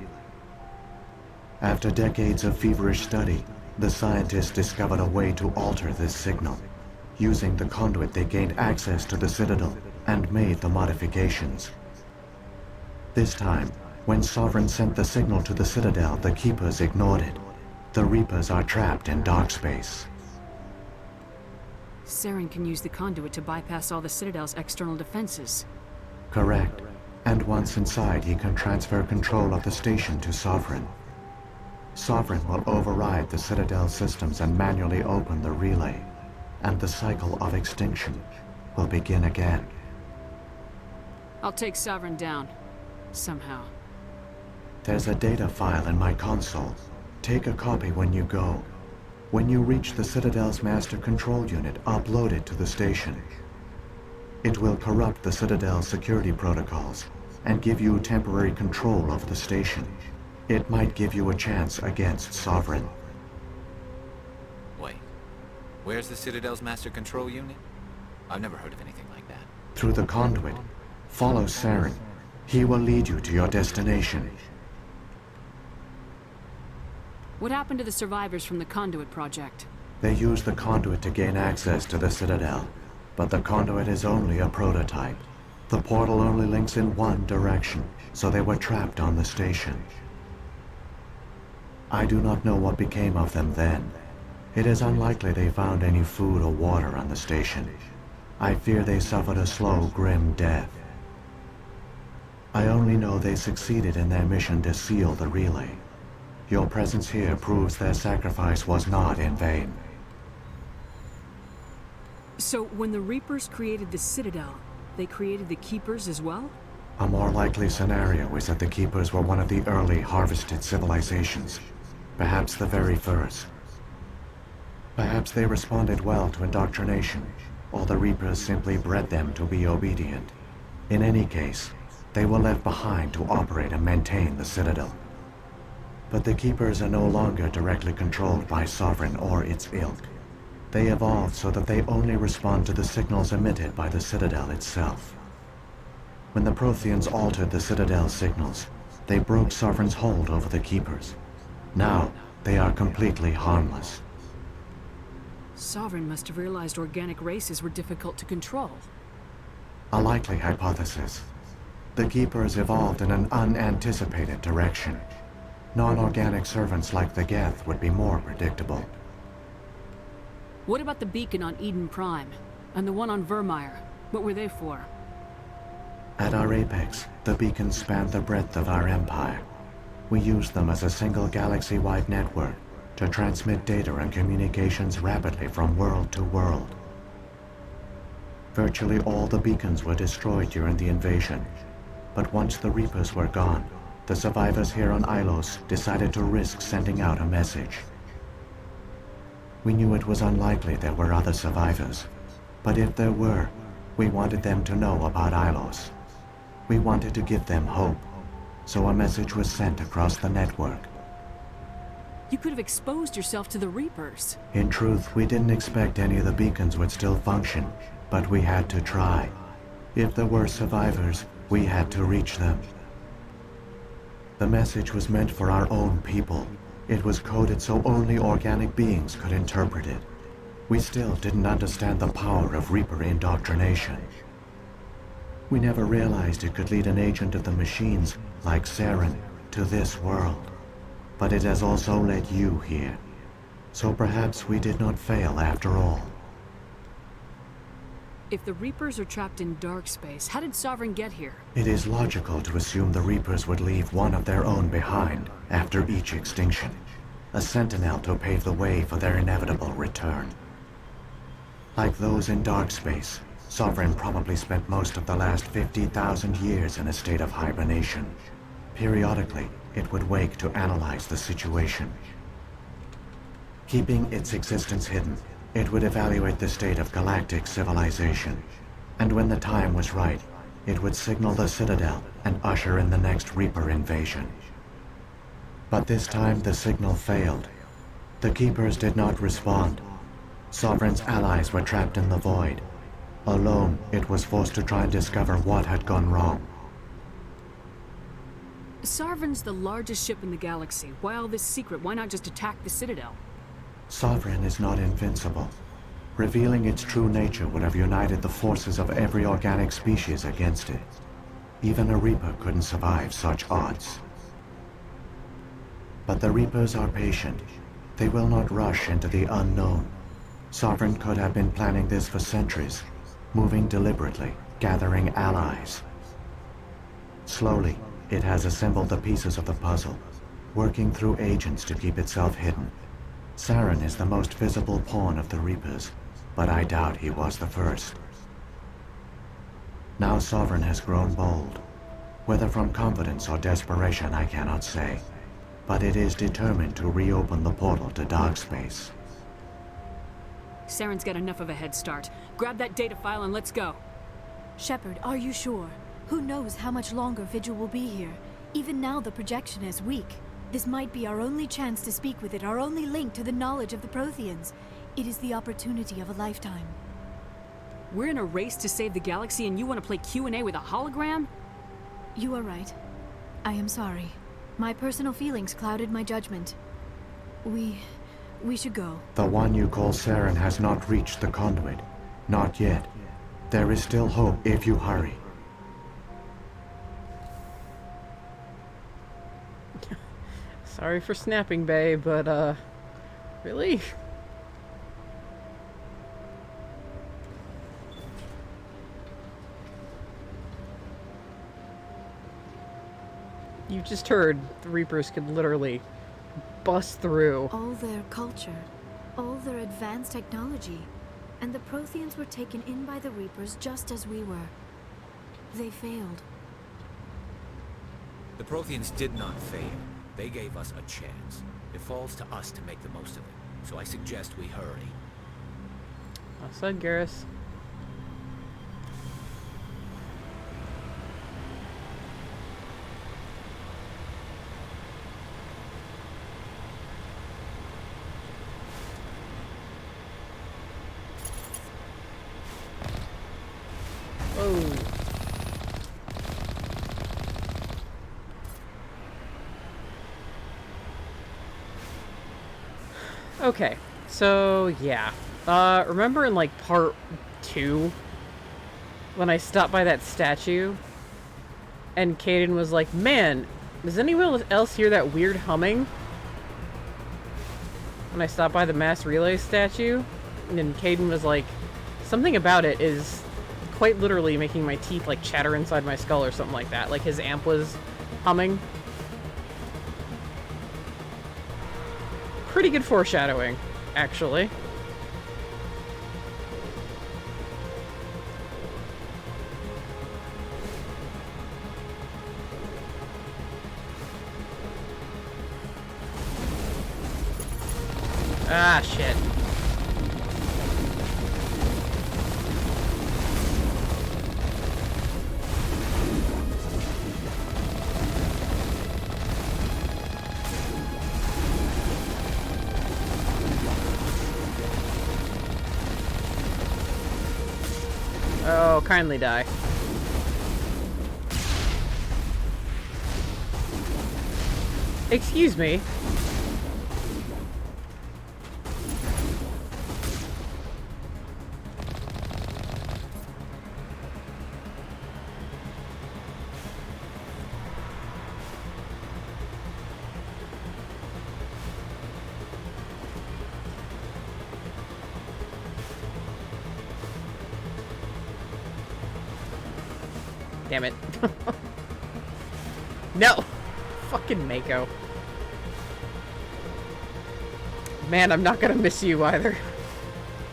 Speaker 16: After decades of feverish study, the scientists discovered a way to alter this signal. Using the Conduit, they gained access to the Citadel and made the modifications. This time, when Sovereign sent the signal to the Citadel, the Keepers ignored it. The Reapers are trapped in dark space.
Speaker 3: Saren can use the Conduit to bypass all the Citadel's external defenses.
Speaker 16: Correct. And once inside, he can transfer control of the station to Sovereign. Sovereign will override the Citadel systems and manually open the relay. And the cycle of extinction will begin again.
Speaker 3: I'll take Sovereign down. Somehow.
Speaker 16: There's a data file in my console. Take a copy when you go. When you reach the Citadel's master control unit, upload it to the station. It will corrupt the Citadel's security protocols and give you temporary control over the station. It might give you a chance against Sovereign.
Speaker 14: Wait. Where's the Citadel's master control unit? I've never heard of anything like that.
Speaker 16: Through the Conduit, follow Saren. He will lead you to your destination.
Speaker 3: What happened to the survivors from the Conduit project?
Speaker 16: They used the Conduit to gain access to the Citadel, but the Conduit is only a prototype. The portal only links in one direction, so they were trapped on the station. I do not know what became of them then. It is unlikely they found any food or water on the station. I fear they suffered a slow, grim death. I only know they succeeded in their mission to seal the relay. Your presence here proves their sacrifice was not in vain.
Speaker 3: So, when the Reapers created the Citadel, they created the Keepers as well?
Speaker 16: A more likely scenario is that the Keepers were one of the early harvested civilizations. Perhaps the very first. Perhaps they responded well to indoctrination, or the Reapers simply bred them to be obedient. In any case, they were left behind to operate and maintain the Citadel. But the Keepers are no longer directly controlled by Sovereign or its ilk. They evolved so that they only respond to the signals emitted by the Citadel itself. When the Protheans altered the Citadel's signals, they broke Sovereign's hold over the Keepers. Now, they are completely harmless.
Speaker 3: Sovereign must have realized organic races were difficult to control.
Speaker 16: A likely hypothesis. The Keepers evolved in an unanticipated direction. Non-organic servants like the Geth would be more predictable.
Speaker 3: What about the beacon on Eden Prime? And the one on Vermeer? What were they for?
Speaker 16: At our apex, the beacons spanned the breadth of our empire. We used them as a single galaxy-wide network to transmit data and communications rapidly from world to world. Virtually all the beacons were destroyed during the invasion, but once the Reapers were gone, the survivors here on Ilos decided to risk sending out a message. We knew it was unlikely there were other survivors, but if there were, we wanted them to know about Ilos. We wanted to give them hope, so a message was sent across the network.
Speaker 3: You could have exposed yourself to the Reapers.
Speaker 16: In truth, we didn't expect any of the beacons would still function, but we had to try. If there were survivors, we had to reach them. The message was meant for our own people. It was coded so only organic beings could interpret it. We still didn't understand the power of Reaper indoctrination. We never realized it could lead an agent of the machines, like Saren, to this world. But it has also led you here. So perhaps we did not fail after all.
Speaker 3: If the Reapers are trapped in dark space, how did Sovereign get here?
Speaker 16: It is logical to assume the Reapers would leave one of their own behind after each extinction. A sentinel to pave the way for their inevitable return. Like those in dark space, Sovereign probably spent most of the last 50,000 years in a state of hibernation. Periodically, it would wake to analyze the situation. Keeping its existence hidden, it would evaluate the state of galactic civilization. And when the time was right, it would signal the Citadel and usher in the next Reaper invasion. But this time the signal failed. The Keepers did not respond. Sovereign's allies were trapped in the void. Alone, it was forced to try and discover what had gone wrong.
Speaker 3: Sovereign's the largest ship in the galaxy. Why all this secret? Why not just attack the Citadel?
Speaker 16: Sovereign is not invincible. Revealing its true nature would have united the forces of every organic species against it. Even a Reaper couldn't survive such odds. But the Reapers are patient. They will not rush into the unknown. Sovereign could have been planning this for centuries, moving deliberately, gathering allies. Slowly, it has assembled the pieces of the puzzle, working through agents to keep itself hidden. Saren is the most visible pawn of the Reapers, but I doubt he was the first. Now Sovereign has grown bold. Whether from confidence or desperation, I cannot say. But it is determined to reopen the portal to dark space.
Speaker 3: Saren's got enough of a head start. Grab that data file and let's go.
Speaker 10: Shepard, are you sure? Who knows how much longer Vigil will be here? Even now the projection is weak. This might be our only chance to speak with it, our only link to the knowledge of the Protheans. It is the opportunity of a lifetime.
Speaker 3: We're in a race to save the galaxy and you want to play Q&A with a hologram?
Speaker 10: You are right. I am sorry. My personal feelings clouded my judgment. We should go.
Speaker 16: The one you call Saren has not reached the Conduit. Not yet. There is still hope if you hurry.
Speaker 1: Sorry for snapping, Bay, but, really? You just heard the Reapers could literally bust through.
Speaker 10: All their culture, all their advanced technology, and the Protheans were taken in by the Reapers just as we were. They failed.
Speaker 14: The Protheans did not fail. They gave us a chance. It falls to us to make the most of it. So I suggest we hurry.
Speaker 1: Well said, Garrus. Oh. Okay, so yeah. Remember in like part 2 when I stopped by that statue and Caden was like, "Man, does anyone else hear that weird humming?" When I stopped by the mass relay statue, and then Caden was like, "Something about it is quite literally making my teeth like chatter inside my skull," or something like that. Like his amp was humming. Pretty good foreshadowing, actually. Ah, shit. Oh, kindly die. Excuse me. Damn it. No! Fucking Mako. Man, I'm not gonna miss you either.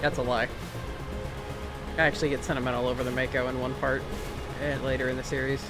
Speaker 1: That's a lie. I actually get sentimental over the Mako in one part later in the series.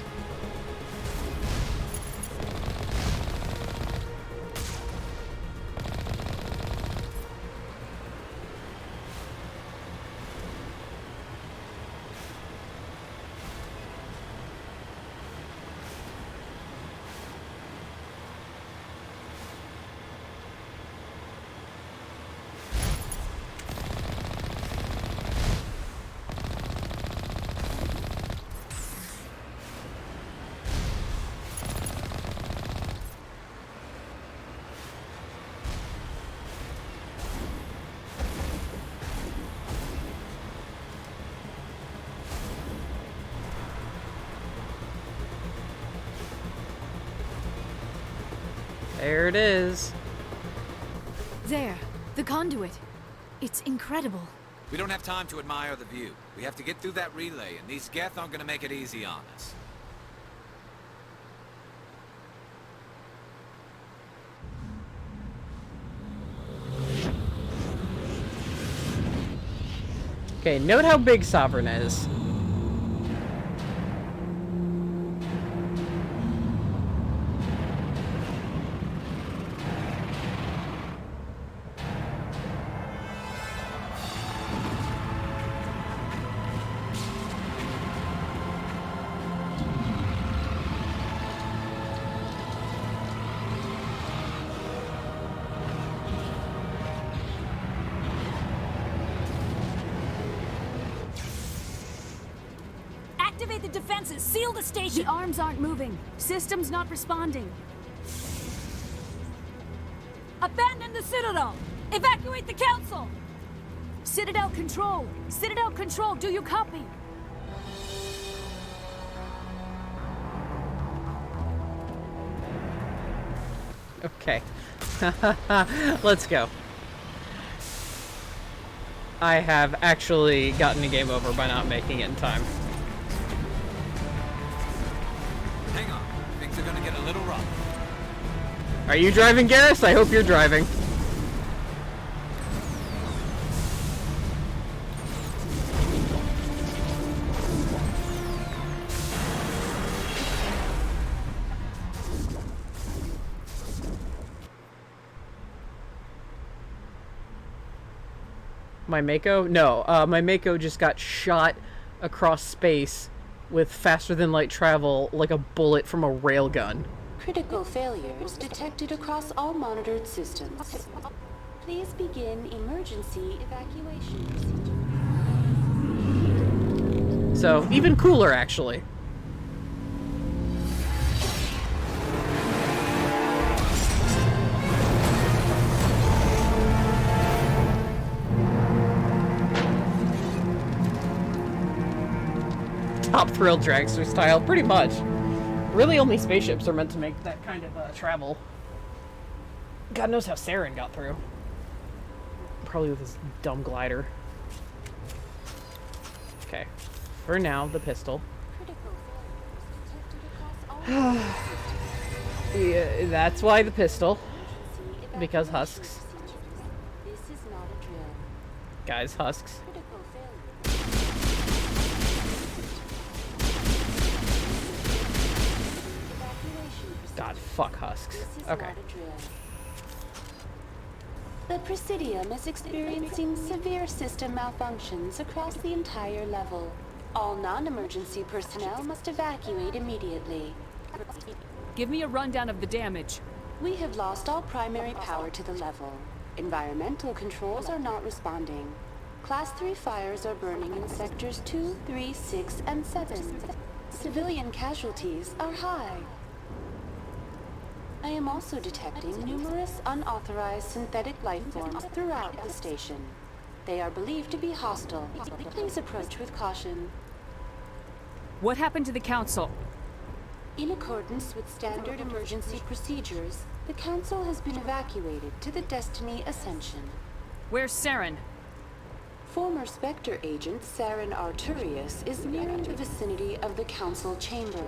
Speaker 1: There it is.
Speaker 10: There, the conduit. It's incredible.
Speaker 14: We don't have time to admire the view. We have to get through that relay, and these Geth aren't gonna make it easy on us.
Speaker 1: Okay, note how big Sovereign is.
Speaker 3: Activate the defenses! Seal the station! The arms aren't moving. System's not responding. Abandon the Citadel! Evacuate the Council! Citadel Control! Citadel Control, do you copy?
Speaker 1: Okay. Let's go. I have actually gotten a game over by not making it in time.
Speaker 14: Hang on. Things are gonna get a little rough.
Speaker 1: Are you driving, Garrus? I hope you're driving. My Mako? No, my Mako just got shot across space with faster than light travel like a bullet from a railgun.
Speaker 17: Critical failures detected across all monitored systems. Please begin emergency evacuation procedure.
Speaker 1: So, even cooler, actually. Top Thrill dragster style, pretty much. Really, only spaceships are meant to make that kind of travel. God knows how Saren got through. Probably with his dumb glider. Okay. For now, the pistol. Yeah, that's why the pistol. Because husks.
Speaker 17: This is not a drill.
Speaker 1: Guys, husks. God, fuck husks. Okay.
Speaker 17: The Presidium is experiencing severe system malfunctions across the entire level. All non-emergency personnel must evacuate immediately.
Speaker 3: Give me a rundown of the damage.
Speaker 17: We have lost all primary power to the level. Environmental controls are not responding. Class 3 fires are burning in sectors 2, 3, 6, and 7. Civilian casualties are high. I am also detecting numerous unauthorized synthetic life forms throughout the station. They are believed to be hostile. Please approach with caution.
Speaker 3: What happened to the Council?
Speaker 17: In accordance with standard emergency procedures, the Council has been evacuated to the Destiny Ascension.
Speaker 3: Where's Saren?
Speaker 17: Former Spectre agent Saren Arturius is nearing the vicinity of the Council chamber.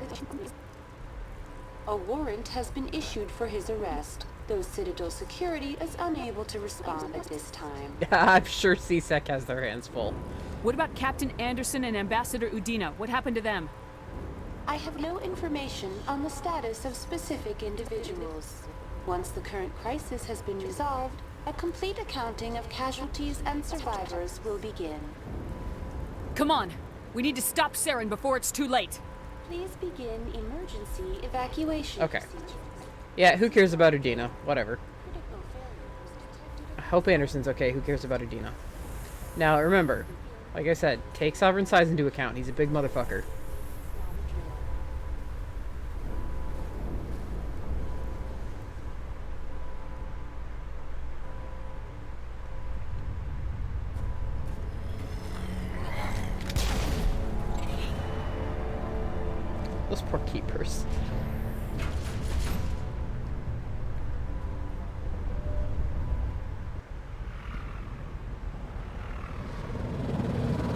Speaker 17: A warrant has been issued for his arrest, though Citadel security is unable to respond at this time.
Speaker 1: I'm sure CSEC has their hands full.
Speaker 3: What about Captain Anderson and Ambassador Udina? What happened to them?
Speaker 17: I have no information on the status of specific individuals. Once the current crisis has been resolved, a complete accounting of casualties and survivors will begin.
Speaker 3: Come on! We need to stop Saren before it's too late!
Speaker 17: Please begin emergency evacuation.
Speaker 1: Okay. Yeah, who cares about Udina? Whatever. I hope Anderson's okay. Who cares about Udina? Now, remember, like I said, take Sovereign size into account. He's a big motherfucker. Those poor keepers.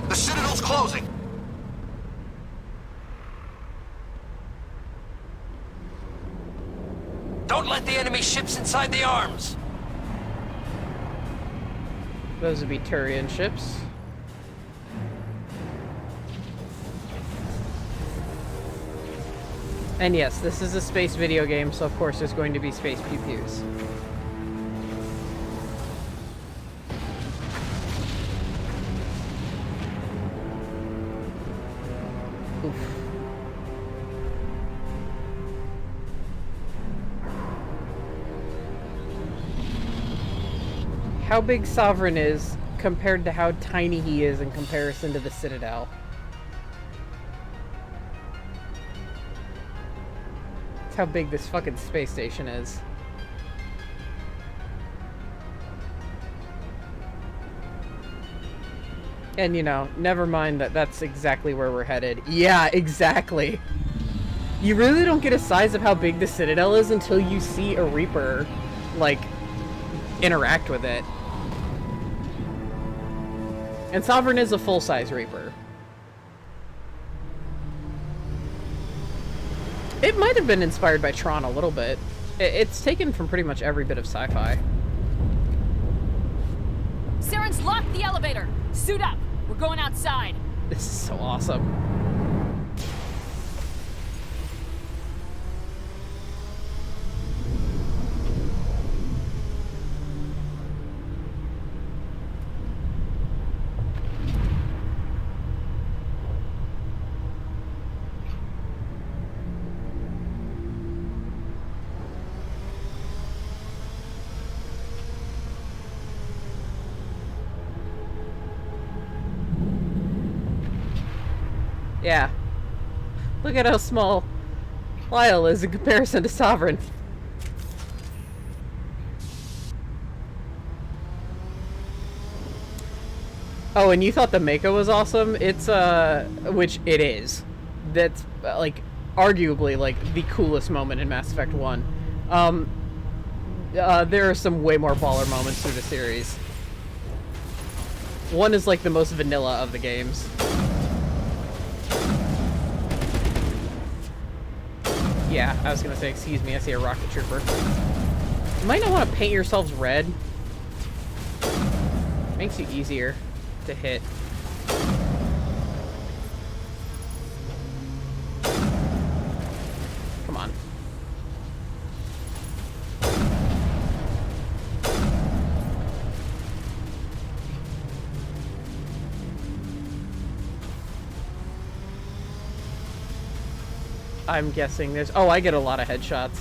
Speaker 15: The Citadel's closing!
Speaker 18: Don't let the enemy ships inside the arms!
Speaker 1: Those would be Turian ships. And yes, this is a space video game, so of course there's going to be space pew-pews. Oof. How big Sovereign is compared to how tiny he is in comparison to the Citadel. That's how big this fucking space station is. And, you know, never mind that that's exactly where we're headed. Yeah, exactly. You really don't get a size of how big the Citadel is until you see a Reaper, like, interact with it. And Sovereign is a full-size Reaper. It might have been inspired by Tron a little bit. It's taken from pretty much every bit of sci-fi.
Speaker 3: Saren's locked the elevator! Suit up! We're going outside!
Speaker 1: This is so awesome. Yeah. Look at how small Lyle is in comparison to Sovereign. Oh, and you thought the Mako was awesome? It's, which it is. That's, like, arguably, like, the coolest moment in Mass Effect 1. There are some way more baller moments through the series. One is, like, the most vanilla of the games. Yeah, I was gonna say, excuse me, I see a rocket trooper. You might not want to paint yourselves red. Makes you easier to hit. Come on. I'm guessing there's... Oh, I get a lot of headshots.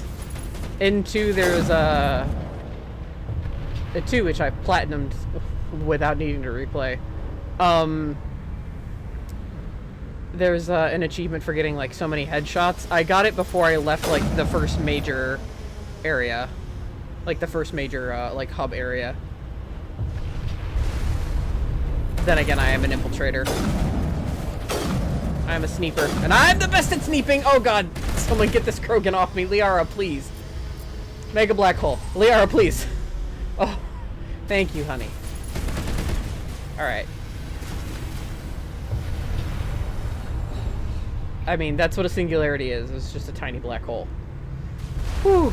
Speaker 1: In 2, there's a 2, which I platinumed without needing to replay. There's an achievement for getting like so many headshots. I got it before I left like the first major area, like the first major like hub area. Then again, I am an infiltrator. I'm a sniper, and I'm the best at sneeping. Oh god, someone get this Krogan off me, Liara, please. Mega black hole, Liara, please. Oh, thank you, honey. All right. I mean, that's what a singularity is. It's just a tiny black hole. Whew.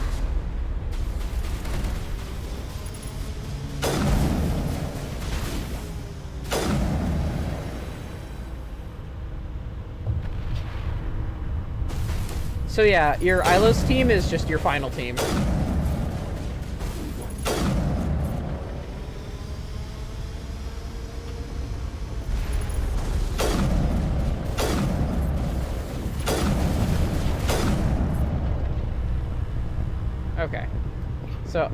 Speaker 1: So yeah, your Ilos team is just your final team. Okay. So,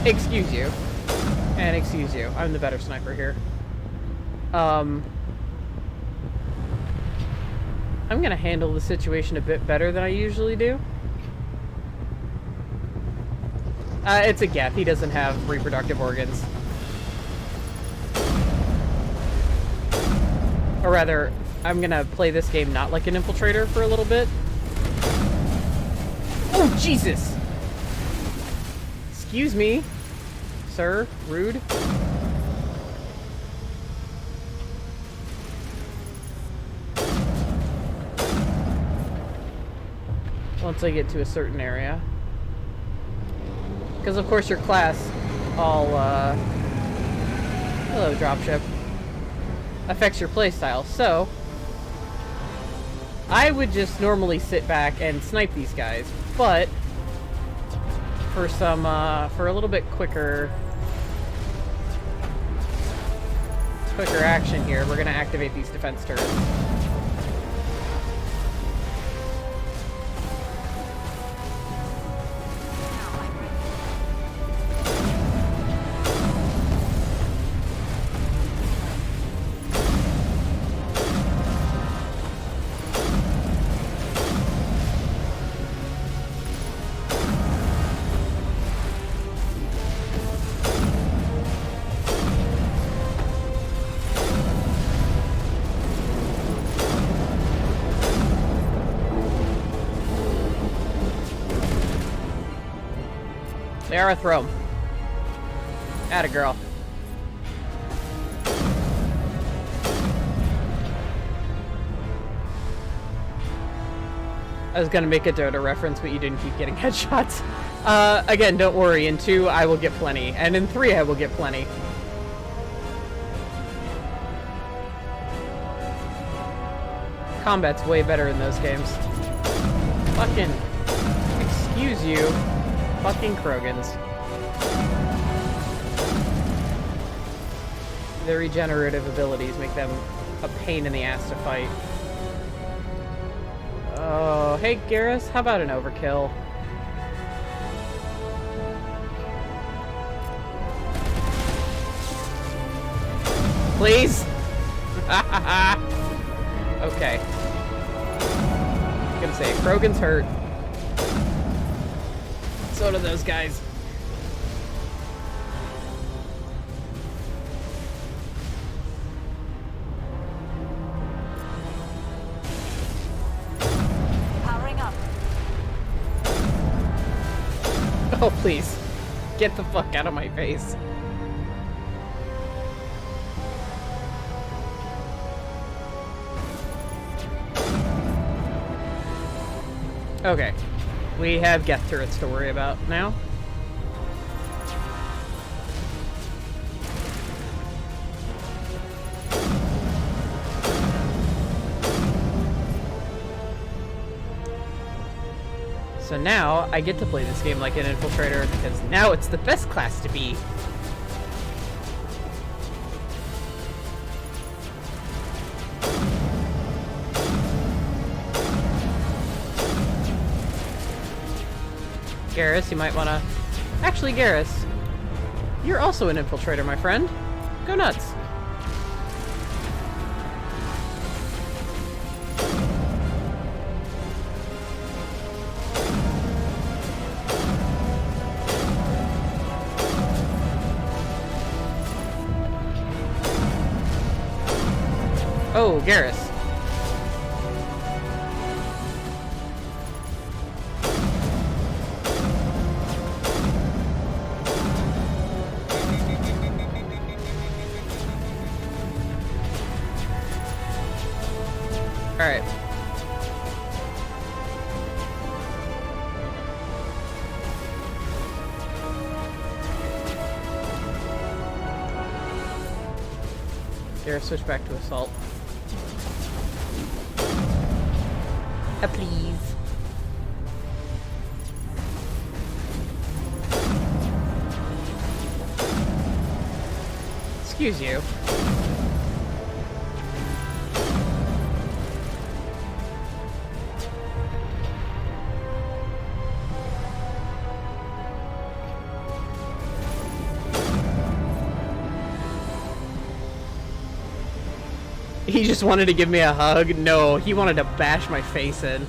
Speaker 1: excuse you. And excuse you. I'm the better sniper here. I'm gonna handle the situation a bit better than I usually do. It's a Geth. He doesn't have reproductive organs. Or rather, I'm gonna play this game not like an infiltrator for a little bit. Oh, Jesus! Excuse me, sir. Rude. Once I get to a certain area. Because of course your class all, hello, dropship, affects your playstyle, so I would just normally sit back and snipe these guys, but for some, for a little bit quicker action here, we're gonna activate these defense turrets. They are a throw. Atta girl. I was gonna make a Dota reference, but you didn't keep getting headshots. Again, don't worry. In 2, I will get plenty. And in 3, I will get plenty. Combat's way better in those games. Fucking... excuse you. Fucking Krogans. Their regenerative abilities make them a pain in the ass to fight. Oh, hey Garrus, how about an overkill? Please? Okay. I'm gonna say, Krogan's hurt. So do those guys.
Speaker 3: Powering up.
Speaker 1: Oh, please. Get the fuck out of my face. Okay. We have Geth turrets to worry about now. So now, I get to play this game like an infiltrator, because now it's the best class to be. Garrus, you might want to... Actually, Garrus, You're also an infiltrator, my friend. Go nuts. Oh, Garrus. Alright. Garrus, switch back to assault. Please. Excuse you. He just wanted to give me a hug? No, he wanted to bash my face in.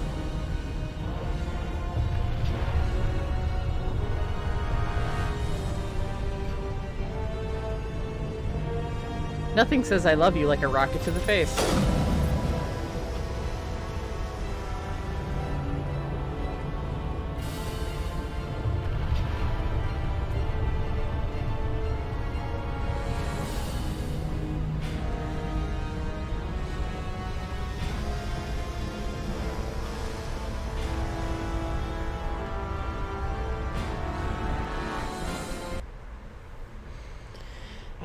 Speaker 1: Nothing says I love you like a rocket to the face.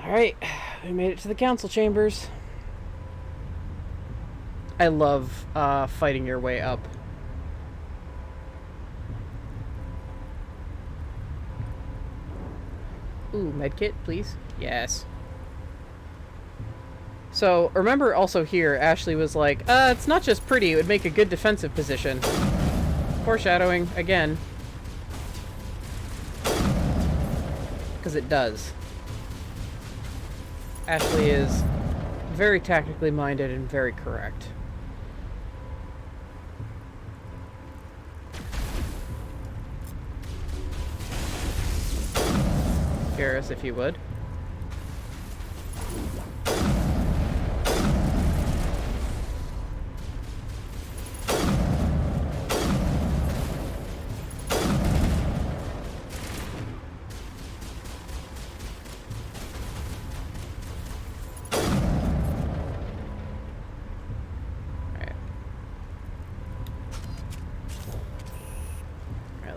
Speaker 1: Alright, we made it to the council chambers. I love fighting your way up. Ooh, medkit, please. Yes. So, remember also here, Ashley was like, it's not just pretty, it would make a good defensive position. Foreshadowing, again. Because it does. Ashley is very tactically minded and very correct. Garrus, if you would.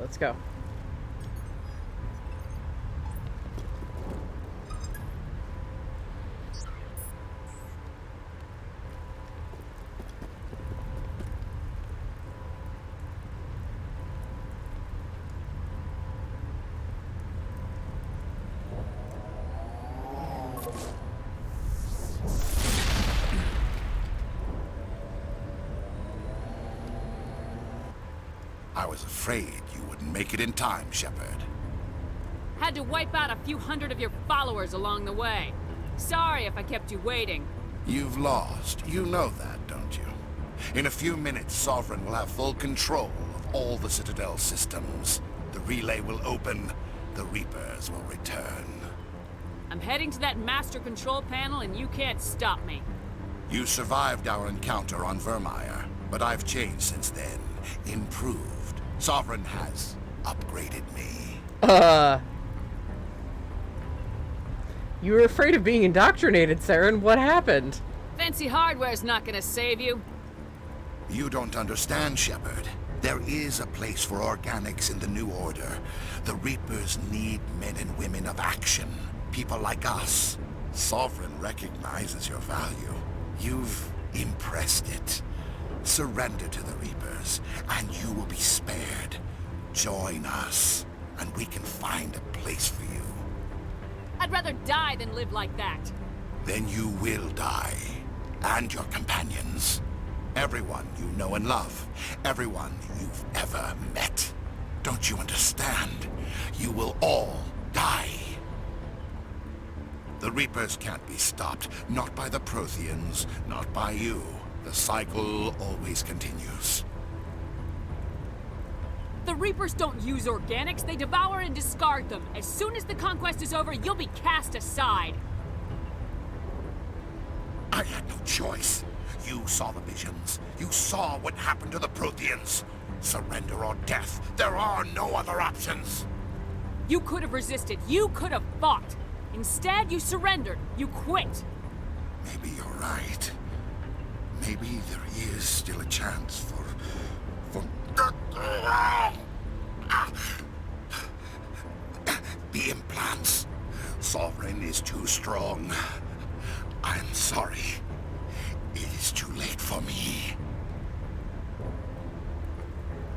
Speaker 1: Let's go.
Speaker 9: I was afraid you wouldn't make it in time, Shepard.
Speaker 19: Had to wipe out a few hundred of your followers along the way. Sorry if I kept you waiting.
Speaker 9: You've lost. You know that, don't you? In a few minutes, Sovereign will have full control of all the Citadel systems. The relay will open. The Reapers will return.
Speaker 19: I'm heading to that master control panel and you can't stop me.
Speaker 9: You survived our encounter on Vermeer, but I've changed since then. Improved. Sovereign has upgraded me.
Speaker 1: You were afraid of being indoctrinated, Saren. What happened?
Speaker 19: Fancy hardware's not gonna save you.
Speaker 9: You don't understand, Shepard. There is a place for organics in the New Order. The Reapers need men and women of action. People like us. Sovereign recognizes your value. You've impressed it. Surrender to the Reapers, and you will be spared. Join us, and we can find a place for you.
Speaker 19: I'd rather die than live like that.
Speaker 9: Then you will die, and your companions. Everyone you know and love. Everyone you've ever met. Don't you understand? You will all die. Reapers can't be stopped. Not by the Protheans, not by you. The cycle always continues.
Speaker 19: The Reapers don't use organics, they devour and discard them. As soon as the conquest is over, you'll be cast aside.
Speaker 9: I had no choice. You saw the visions. You saw what happened to the Protheans. Surrender or death. There are no other options.
Speaker 19: You could have resisted. You could have fought. Instead, you surrendered. You quit.
Speaker 9: Maybe you're right. Maybe there is still a chance for... The implants. Sovereign is too strong. I'm sorry. It is too late for me.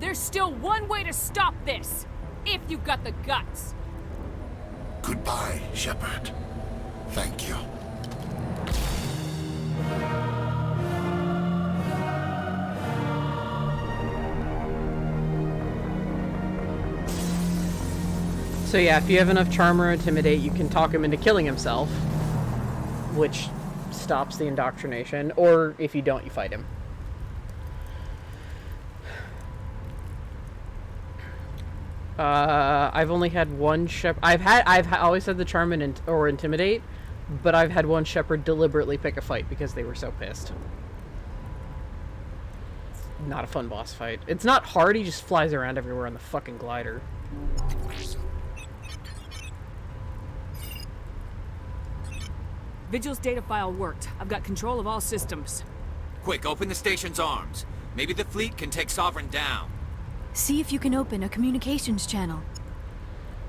Speaker 19: There's still one way to stop this. If you've got the guts.
Speaker 9: Goodbye, Shepard. Thank you.
Speaker 1: So yeah, if you have enough charm or intimidate, you can talk him into killing himself, which stops the indoctrination. Or if you don't, you fight him. I've only had one shepherd. I've always had the charm or intimidate, but I've had one shepherd deliberately pick a fight because they were so pissed. Not a fun boss fight. It's not hard. He just flies around everywhere on the fucking glider.
Speaker 19: Vigil's data file worked. I've got control of all systems.
Speaker 14: Quick, open the station's arms. Maybe the fleet can take Sovereign down.
Speaker 10: See if you can open a communications channel.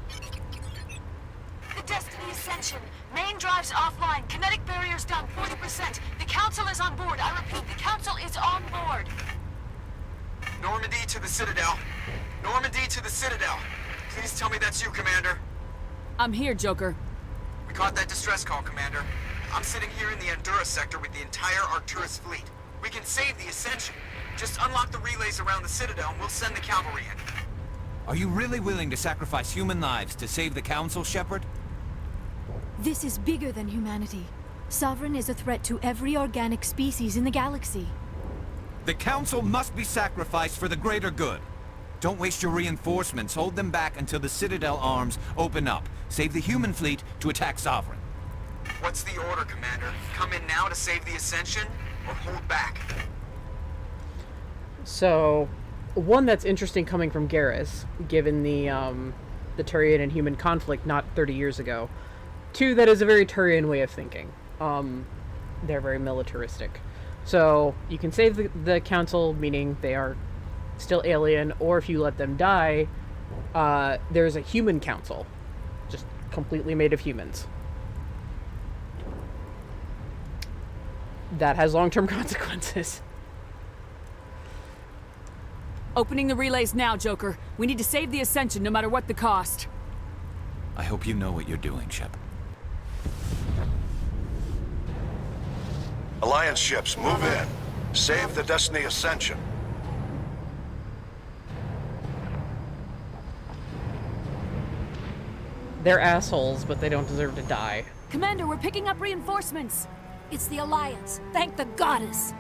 Speaker 3: The Destiny Ascension. Main drives offline. Kinetic barriers down 40%. The Council is on board. I repeat, the Council is on board.
Speaker 11: Normandy to the Citadel. Normandy to the Citadel. Please tell me that's you, Commander.
Speaker 19: I'm here, Joker.
Speaker 11: We caught that distress call, Commander. I'm sitting here in the Endura sector with the entire Arcturus fleet. We can save the Ascension. Just unlock the relays around the Citadel and we'll send the cavalry in.
Speaker 14: Are you really willing to sacrifice human lives to save the Council, Shepard?
Speaker 10: This is bigger than humanity. Sovereign is a threat to every organic species in the galaxy.
Speaker 14: The Council must be sacrificed for the greater good. Don't waste your reinforcements. Hold them back until the Citadel arms open up. Save the human fleet to attack Sovereign.
Speaker 11: What's the order, Commander? Come in now to save the Ascension, or hold back?
Speaker 1: So, one that's interesting coming from Garrus, given the Turian and human conflict not 30 years ago. Two, that is a very Turian way of thinking. They're very militaristic. So, you can save the Council, meaning they are still alien, or if you let them die, there's a human council. Just completely made of humans. That has long-term consequences.
Speaker 19: Opening the relays now, Joker. We need to save the Ascension no matter what the cost.
Speaker 14: I hope you know what you're doing, Shep.
Speaker 15: Alliance ships, move in. Save the Destiny Ascension.
Speaker 1: They're assholes, but they don't deserve to die.
Speaker 3: Commander, we're picking up reinforcements. It's the Alliance. Thank the goddess.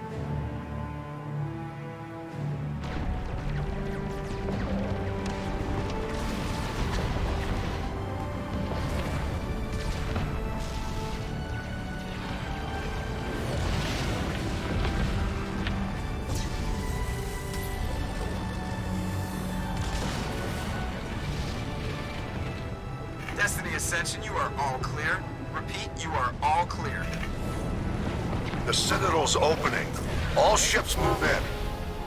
Speaker 11: Destiny Ascension, you are all clear. Repeat, you are all clear.
Speaker 15: The Citadel's opening. All ships move in.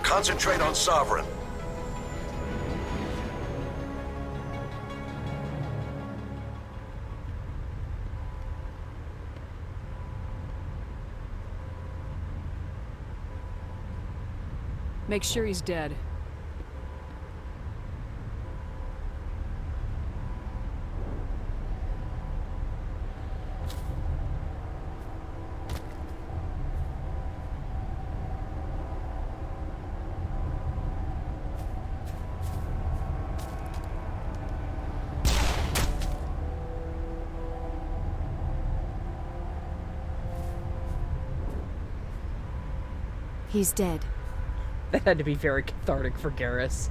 Speaker 15: Concentrate on Sovereign.
Speaker 19: Make sure he's dead.
Speaker 10: He's dead.
Speaker 1: That had to be very cathartic for Garrus.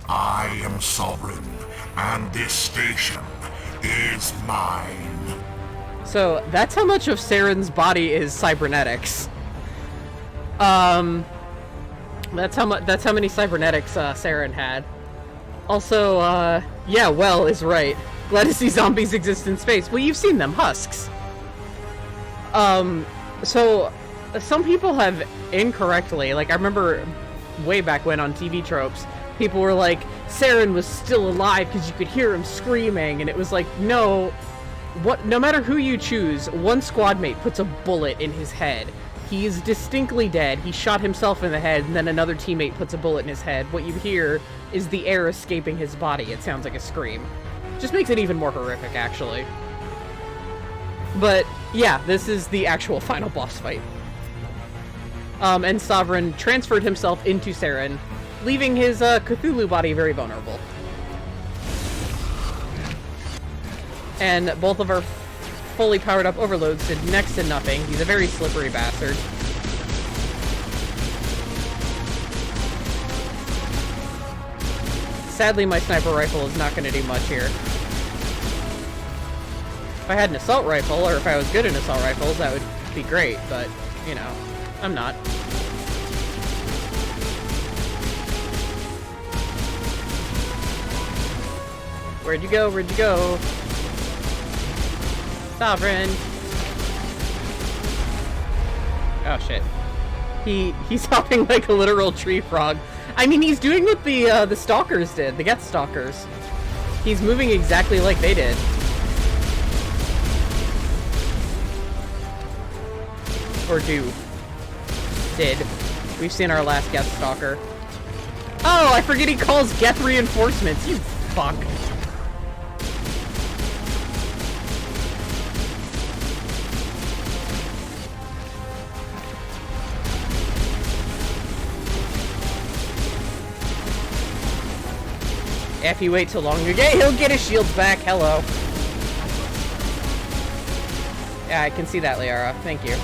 Speaker 9: I am sovereign, and this station is mine.
Speaker 1: So that's how much of Saren's body is cybernetics. That's how many cybernetics Saren had. Also, yeah, Well is right. Glad to see zombies exist in space. Well, you've seen them, husks. So some people have incorrectly, like I remember way back when on TV tropes, people were like, Saren was still alive because you could hear him screaming, and it was like, no, no matter who you choose, one squad mate puts a bullet in his head. He is distinctly dead. He shot himself in the head, and then another teammate puts a bullet in his head. What you hear is the air escaping his body. It sounds like a scream. Just makes it even more horrific, actually. But, yeah, this is the actual final boss fight. And Sovereign transferred himself into Saren, leaving his Cthulhu body very vulnerable. And both of our fully powered up overloads did next to nothing. He's a very slippery bastard. Sadly, my sniper rifle is not going to do much here. If I had an assault rifle, or if I was good at assault rifles, that would be great, but, you know, I'm not. Where'd you go? Where'd you go? Sovereign. Oh shit. He's hopping like a literal tree frog. I mean, he's doing what the stalkers did, the Geth stalkers. He's moving exactly like they did. Or did. We've seen our last Geth stalker. Oh, I forget he calls Geth reinforcements. You fuck. If you wait too long, he'll get his shields back. Hello. Yeah, I can see that, Liara. Thank you.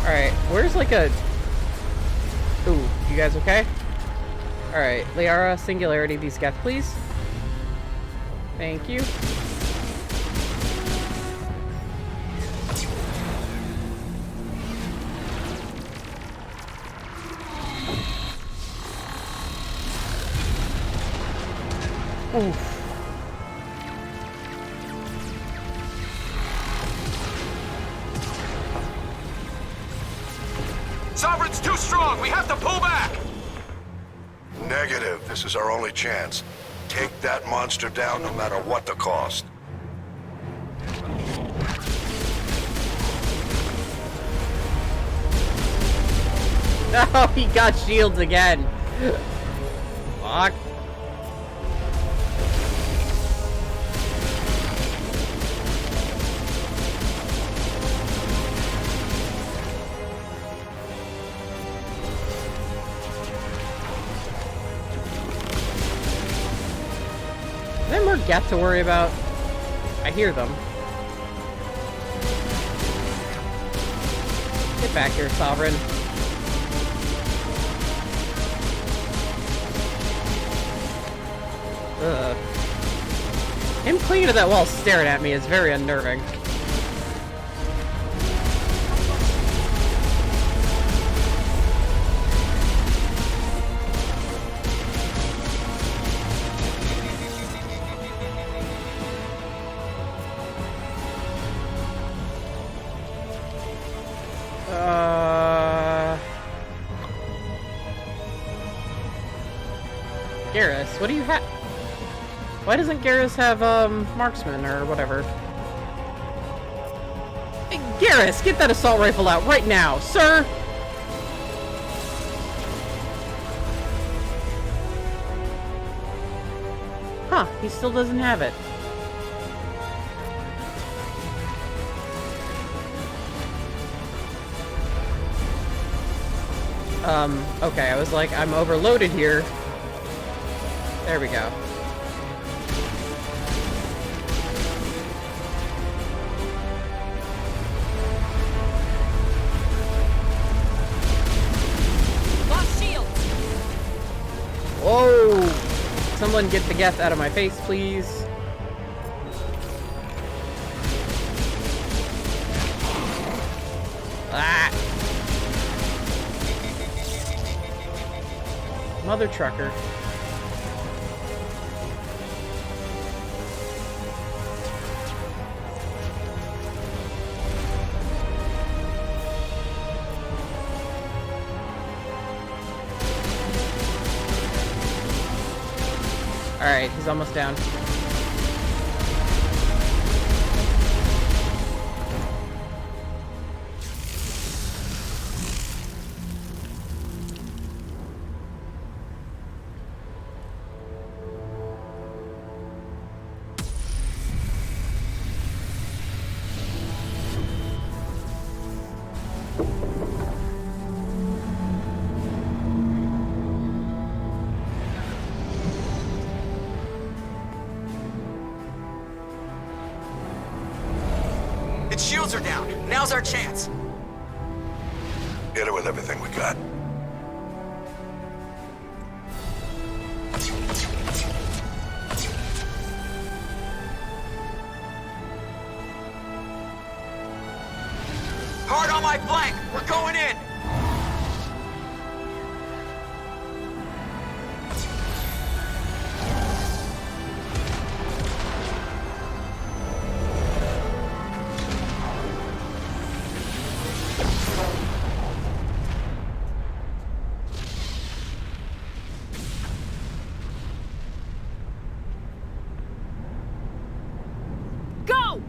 Speaker 1: Alright, where's like a... Ooh, you guys okay? Alright, Liara, Singularity, these Geth, please. Thank you. Oof.
Speaker 15: Sovereign's too strong! We have to pull back! Negative. This is our only chance. Take that monster down no matter what the cost.
Speaker 1: Oh, he got shields again. Fuck. Is there more Geth to worry about? I hear them. Get back here, Sovereign. Ugh. Him clinging to that wall staring at me is very unnerving. What do you have? Why doesn't Garrus have, marksman or whatever? Hey, Garrus, get that assault rifle out right now, sir! Huh, he still doesn't have it. Okay, I was like, I'm overloaded here. There we go.
Speaker 19: Lost shield!
Speaker 1: Whoa! Someone get the Geth out of my face, please. Ah! Mother trucker. Alright, he's almost down.
Speaker 11: Its shields are down. Now's our chance.
Speaker 15: Hit it with everything we got.
Speaker 11: Hard on my flank. We're going in.
Speaker 19: Go!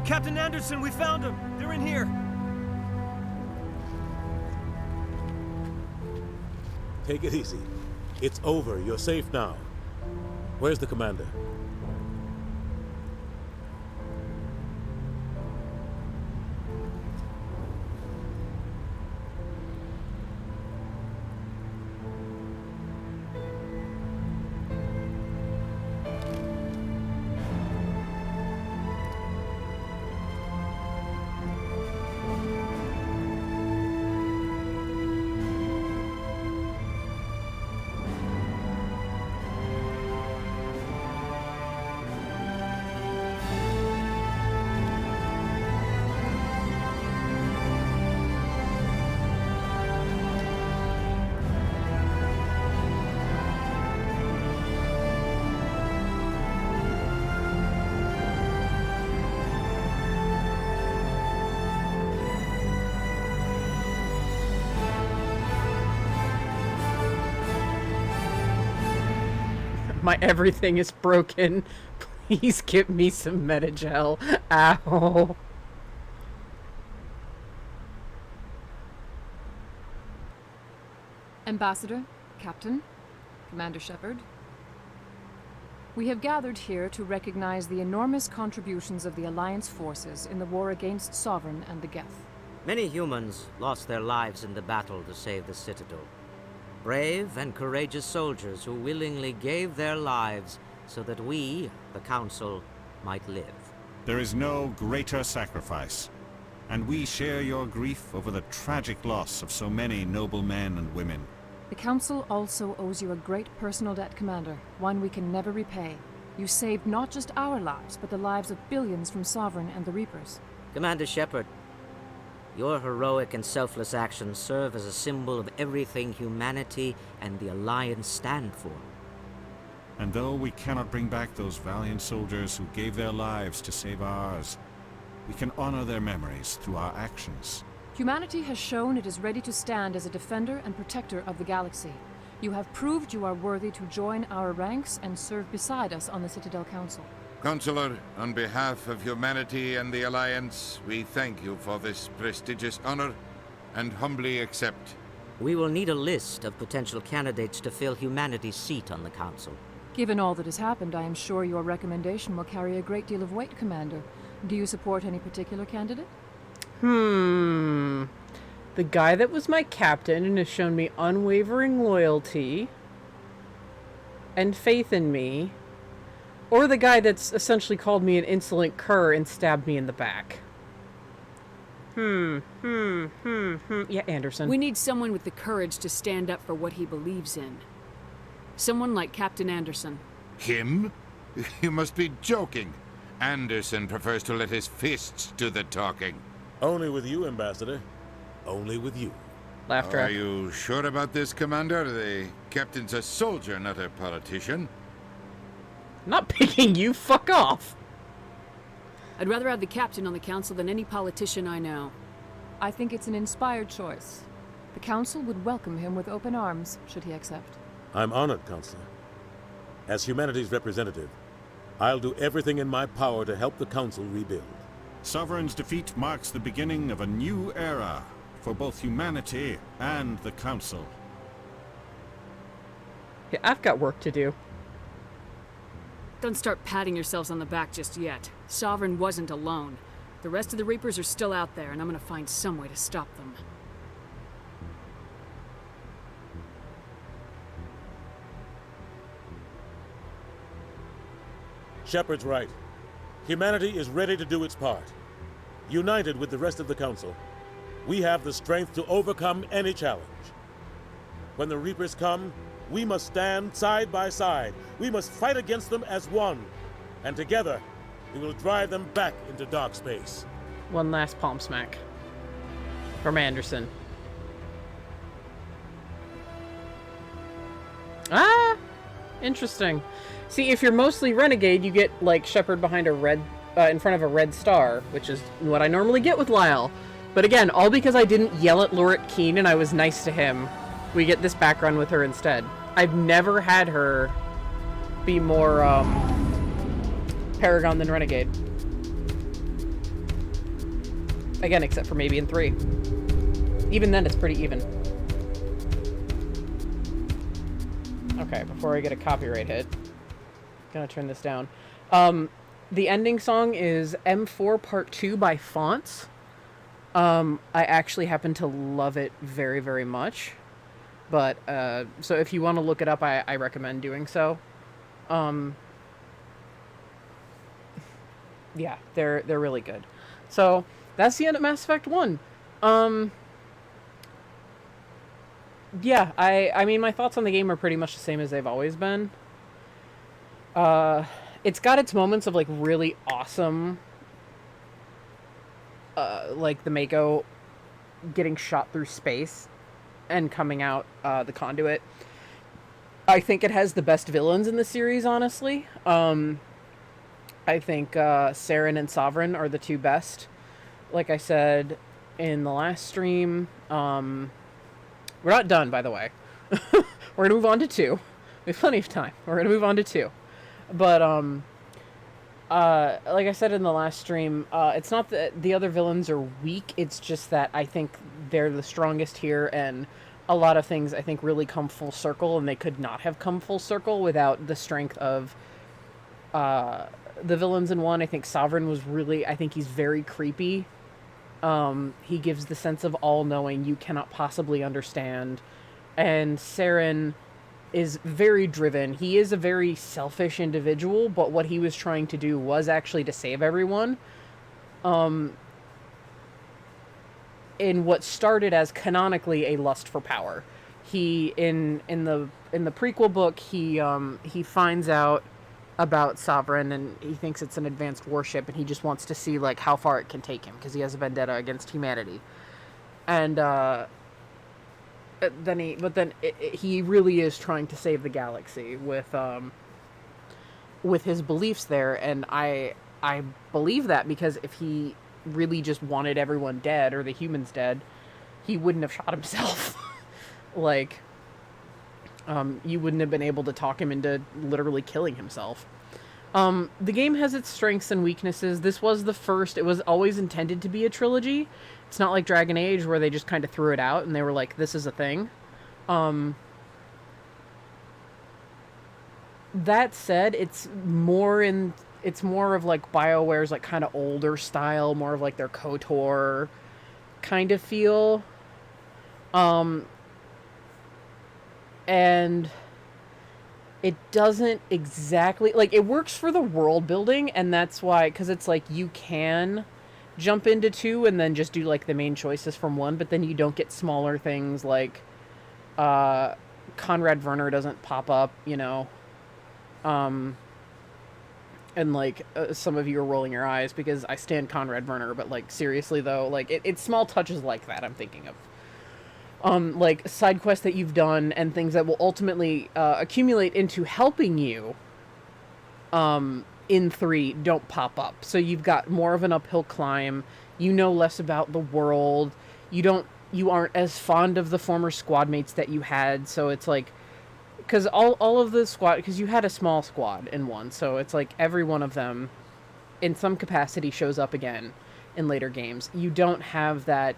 Speaker 20: Captain Anderson, we found them! They're in here!
Speaker 6: Take it easy. It's over. You're safe now. Where's the commander?
Speaker 1: My everything is broken. Please give me some Metagel. Ow.
Speaker 21: Ambassador, Captain, Commander Shepard. We have gathered here to recognize the enormous contributions of the Alliance forces in the war against Sovereign and the Geth.
Speaker 22: Many humans lost their lives in the battle to save the Citadel.
Speaker 4: Brave and courageous soldiers who willingly gave their lives so that we, the Council, might live.
Speaker 2: There is no greater sacrifice, and we share your grief over the tragic loss of so many noble men and women.
Speaker 21: The Council also owes you a great personal debt, Commander, one we can never repay. You saved not just our lives, but the lives of billions from Sovereign and the Reapers.
Speaker 4: Commander Shepard, your heroic and selfless actions serve as a symbol of everything humanity and the Alliance stand for.
Speaker 2: And though we cannot bring back those valiant soldiers who gave their lives to save ours, we can honor their memories through our actions.
Speaker 21: Humanity has shown it is ready to stand as a defender and protector of the galaxy. You have proved you are worthy to join our ranks and serve beside us on the Citadel Council.
Speaker 22: Counselor, on behalf of humanity and the Alliance, we thank you for this prestigious honor and humbly accept.
Speaker 4: We will need a list of potential candidates to fill humanity's seat on the Council.
Speaker 21: Given all that has happened, I am sure your recommendation will carry a great deal of weight, Commander. Do you support any particular candidate?
Speaker 1: The guy that was my captain and has shown me unwavering loyalty and faith in me, or the guy that's essentially called me an insolent cur and stabbed me in the back. Yeah, Anderson.
Speaker 19: We need someone with the courage to stand up for what he believes in. Someone like Captain Anderson.
Speaker 22: Him? You must be joking. Anderson prefers to let his fists do the talking.
Speaker 6: Only with you, Ambassador. Only with you.
Speaker 1: Laugh track.
Speaker 22: Are you sure about this, Commander? The captain's a soldier, not a politician.
Speaker 1: Not picking you, fuck off.
Speaker 19: I'd rather have the captain on the council than any politician I know.
Speaker 21: I think it's an inspired choice. The council would welcome him with open arms, should he accept.
Speaker 6: I'm honored, Counselor. As humanity's representative, I'll do everything in my power to help the Council rebuild.
Speaker 2: Sovereign's defeat marks the beginning of a new era for both humanity and the Council.
Speaker 1: Yeah, I've got work to do.
Speaker 19: Don't start patting yourselves on the back just yet. Sovereign wasn't alone. The rest of the Reapers are still out there, and I'm gonna find some way to stop them.
Speaker 6: Shepard's right. Humanity is ready to do its part. United with the rest of the Council, we have the strength to overcome any challenge. When the Reapers come, we must stand side by side. We must fight against them as one. And together, we will drive them back into dark space.
Speaker 1: One last palm smack. From Anderson. Ah! Interesting. See, if you're mostly Renegade, you get, like, Shepard behind a red... in front of a red star, which is what I normally get with Lyle. But again, all because I didn't yell at Loret Keen and I was nice to him. We get this background with her instead. I've never had her be more, Paragon than Renegade. Again, except for maybe in 3. Even then, it's pretty even. Okay, before I get a copyright hit, gonna turn this down. The ending song is M4 Part 2 by Faunts. I actually happen to love it very, very much. But, so if you want to look it up, I recommend doing so. Yeah, they're really good. So, that's the end of Mass Effect 1. Yeah, I mean, my thoughts on the game are pretty much the same as they've always been. It's got its moments of, like, really awesome, like the Mako getting shot through space and coming out the Conduit. I think it has the best villains in the series, honestly. I think Saren and Sovereign are the two best. Like I said in the last stream, we're not done, by the way. We're gonna move on to 2. We have plenty of time. We're gonna move on to 2. But, like I said in the last stream, it's not that the other villains are weak, it's just that I think they're the strongest here, and a lot of things, I think, really come full circle, and they could not have come full circle without the strength of, the villains in 1. I think Sovereign was really, I think he's very creepy. He gives the sense of all-knowing, you cannot possibly understand And Saren is very driven. He is a very selfish individual, but what he was trying to do was actually to save everyone. In what started as canonically a lust for power. He in the prequel book, he finds out about Sovereign, and he thinks it's an advanced warship, and he just wants to see like how far it can take him because he has a vendetta against humanity. And he really is trying to save the galaxy with his beliefs there, and I believe that, because if he really just wanted everyone dead, or the humans dead, he wouldn't have shot himself. Like, you wouldn't have been able to talk him into literally killing himself. The game has its strengths and weaknesses. This was the first. It was always intended to be a trilogy. It's not like Dragon Age, where they just kind of threw it out and they were like, this is a thing. That said, it's more of like BioWare's like kind of older style, more of like their KOTOR kind of feel. And it doesn't exactly, like, it works for the world building, and that's why, because it's like you can jump into 2 and then just do like the main choices from 1, but then you don't get smaller things like Conrad Werner doesn't pop up, you know. And like some of you are rolling your eyes because I stand Conrad Werner, but like seriously though, like it's small touches like that I'm thinking of. Like side quests that you've done and things that will ultimately accumulate into helping you in 3 don't pop up. So you've got more of an uphill climb. You know less about the world. You aren't as fond of the former squad mates that you had. So it's like, because all of the squad, because you had a small squad in 1, so it's like every one of them in some capacity shows up again in later games. You don't have that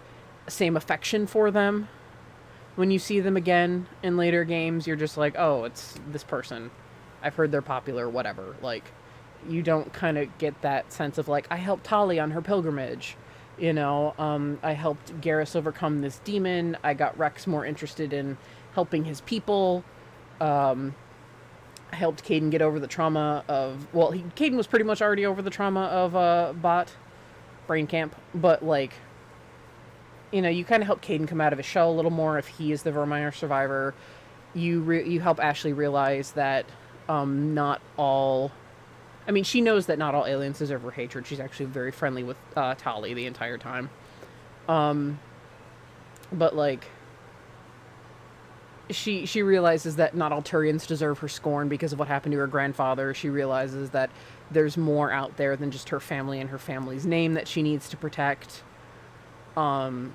Speaker 1: same affection for them. When you see them again in later games, you're just like, oh, it's this person. I've heard they're popular, whatever. Like, you don't kind of get that sense of like, I helped Tali on her pilgrimage. You know, I helped Garrus overcome this demon. I got Rex more interested in helping his people. I helped Caden get over the trauma of... Well, Caden was pretty much already over the trauma of Bot Brain Camp. But, like, you know, you kind of help Caden come out of his shell a little more if he is the Vermeer survivor. You help Ashley realize that not all... I mean, she knows that not all aliens deserve her hatred. She's actually very friendly with Tali the entire time. But, like... She realizes that not all Turians deserve her scorn because of what happened to her grandfather. She realizes that there's more out there than just her family and her family's name that she needs to protect. Like,